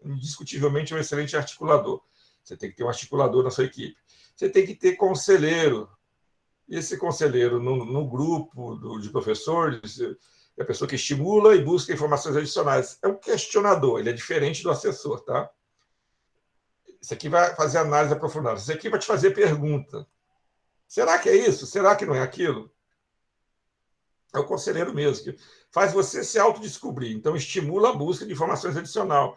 S1: Indiscutivelmente é um excelente articulador. Você tem que ter um articulador na sua equipe. Você tem que ter conselheiro. E esse conselheiro, no grupo de professores, é a pessoa que estimula e busca informações adicionais. É um questionador, ele é diferente do assessor, tá? Isso aqui vai fazer análise aprofundada. Isso aqui vai te fazer pergunta. Será que é isso? Será que não é aquilo? É o conselheiro mesmo, que faz você se autodescobrir. Então, estimula a busca de informações adicionais.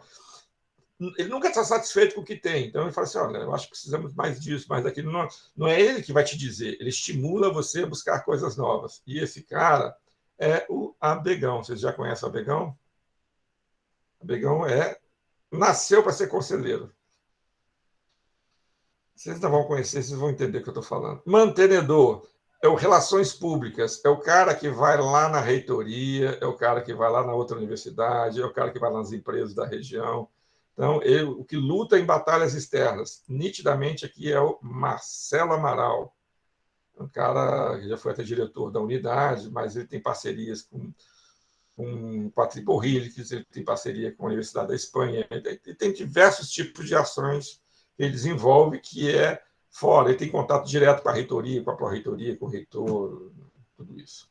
S1: Ele nunca está satisfeito com o que tem. Então, ele fala assim, olha, eu acho que precisamos mais disso, mais daquilo. Não é ele que vai te dizer. Ele estimula você a buscar coisas novas. E esse cara é o Abegão. Vocês já conhecem o Abegão? O Abegão nasceu para ser conselheiro. Vocês não vão conhecer, vocês vão entender o que eu estou falando. Mantenedor é o relações públicas, é o cara que vai lá na reitoria, é o cara que vai lá na outra universidade, é o cara que vai nas empresas da região. Então, o que luta em batalhas externas, nitidamente aqui é o Marcelo Amaral, um cara que já foi até diretor da unidade, mas ele tem parcerias com o Patrick Borrilhos, ele tem parceria com a Universidade da Espanha, ele tem diversos tipos de ações que ele desenvolve, que é fora. Ele tem contato direto com a reitoria, com a pró-reitoria, com o reitor, tudo isso.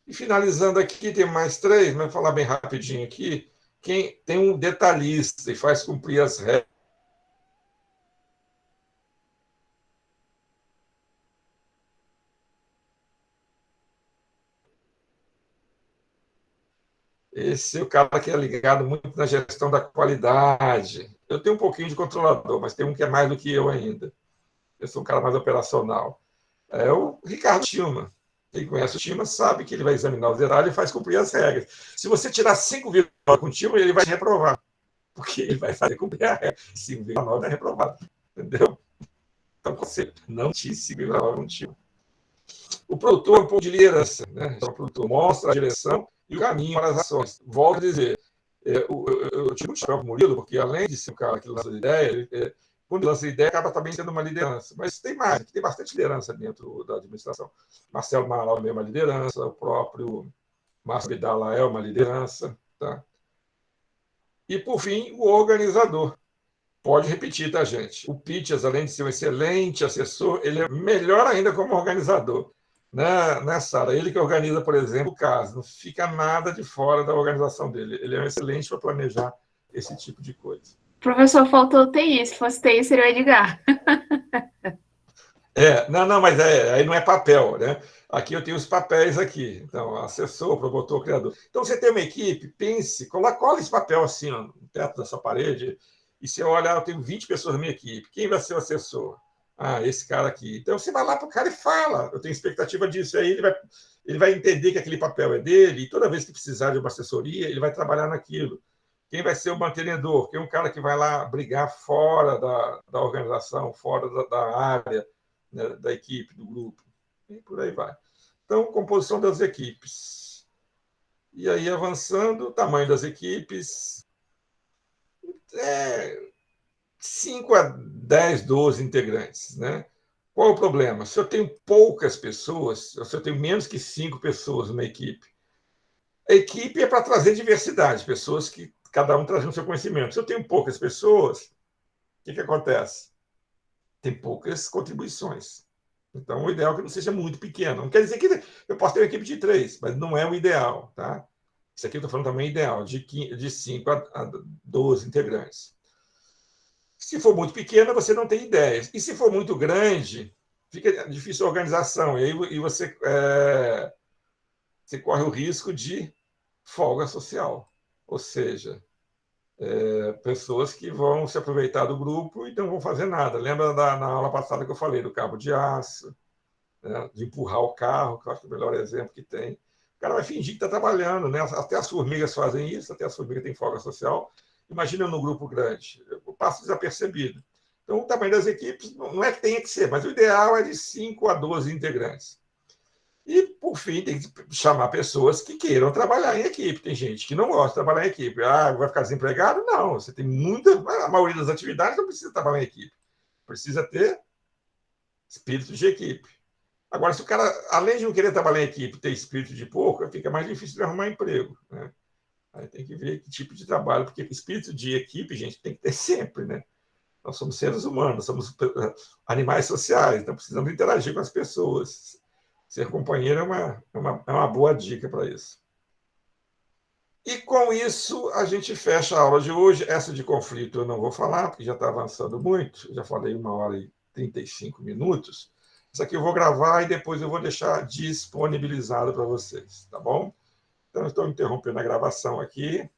S1: E finalizando aqui, tem mais 3, mas vou falar bem rapidinho aqui. Quem tem um detalhista e faz cumprir as regras. Esse é o cara que é ligado muito na gestão da qualidade. Eu tenho um pouquinho de controlador, mas tem um que é mais do que eu ainda. Eu sou um cara mais operacional. É o Ricardo Tillman. Quem conhece o Tillman sabe que ele vai examinar os detalhes e faz cumprir as regras. Se você tirar 5,9 com o Tillman, ele vai te reprovar, porque ele vai fazer cumprir a regra. 5,9 é reprovado. Entendeu? Então, conselho, não tire 5,9 com o Tillman. O produtor é um pouco de liderança. Né? Então, o produtor mostra a direção e o caminho para as ações. Volto a dizer, eu tiro um chapéu para o Murilo, porque além de ser um cara que lança ideia, quando lança ideia, acaba também sendo uma liderança. Mas tem mais, tem bastante liderança dentro da administração. Marcelo Maral é uma liderança, o próprio Márcio Vidal é uma liderança. Tá? E, por fim, o organizador. Pode repetir, tá, gente? O Pitchers, além de ser um excelente assessor, ele é melhor ainda como organizador. Né, Sara? Ele que organiza, por exemplo, o caso. Não fica nada de fora da organização dele. Ele é um excelente para planejar esse tipo de coisa.
S2: Professor, faltou o TI. Se fosse TI, seria o Edgar.
S1: Não, mas aí não é papel, né? Aqui eu tenho os papéis aqui. Então, assessor, promotor, criador. Então, você tem uma equipe, pense, cola esse papel assim, ó, no teto da sua parede, e você olha, eu tenho 20 pessoas na minha equipe. Quem vai ser o assessor? Esse cara aqui. Então, você vai lá para o cara e fala. Eu tenho expectativa disso. Aí ele vai entender que aquele papel é dele, e toda vez que precisar de uma assessoria, ele vai trabalhar naquilo. Quem vai ser o mantenedor? Quem é um cara que vai lá brigar fora da organização, fora da área, né, da equipe, do grupo. E por aí vai. Então, composição das equipes. E aí, avançando, o tamanho das equipes. 5 a 10, 12 integrantes. Né? Qual é o problema? Se eu tenho poucas pessoas, se eu tenho menos que 5 pessoas numa equipe, a equipe é para trazer diversidade, pessoas que cada um traz o seu conhecimento. Se eu tenho poucas pessoas, o que acontece? Tem poucas contribuições. Então, o ideal é que não seja muito pequeno. Não quer dizer que eu posso ter uma equipe de 3, mas não é o ideal. Tá? Isso aqui eu estou falando também ideal, de 5 a 12 integrantes. Se for muito pequena, você não tem ideias. E se for muito grande, fica difícil a organização. E aí você corre o risco de folga social. Ou seja, pessoas que vão se aproveitar do grupo e não vão fazer nada. Lembra na aula passada que eu falei do cabo de aço, né? De empurrar o carro, que eu acho que é o melhor exemplo que tem. O cara vai fingir que está trabalhando. Né? Até as formigas fazem isso, até as formigas têm folga social. Imagina num grupo grande, eu passo desapercebido. Então, o tamanho das equipes não é que tenha que ser, mas o ideal é de 5 a 12 integrantes. E, por fim, tem que chamar pessoas que queiram trabalhar em equipe. Tem gente que não gosta de trabalhar em equipe. Vai ficar desempregado? Não. Você tem a maioria das atividades não precisa trabalhar em equipe. Precisa ter espírito de equipe. Agora, se o cara, além de não querer trabalhar em equipe, ter espírito de porco, fica mais difícil de arrumar emprego. Né? Aí tem que ver que tipo de trabalho, porque espírito de equipe, gente, tem que ter sempre, né? Nós somos seres humanos, somos animais sociais, então precisamos interagir com as pessoas. Ser companheiro é uma boa dica para isso. E com isso, a gente fecha a aula de hoje. Essa de conflito eu não vou falar, porque já está avançando muito. Já falei 1h e 35 minutos. Isso aqui eu vou gravar e depois eu vou deixar disponibilizado para vocês, tá bom? Então, eu estou interrompendo a gravação aqui.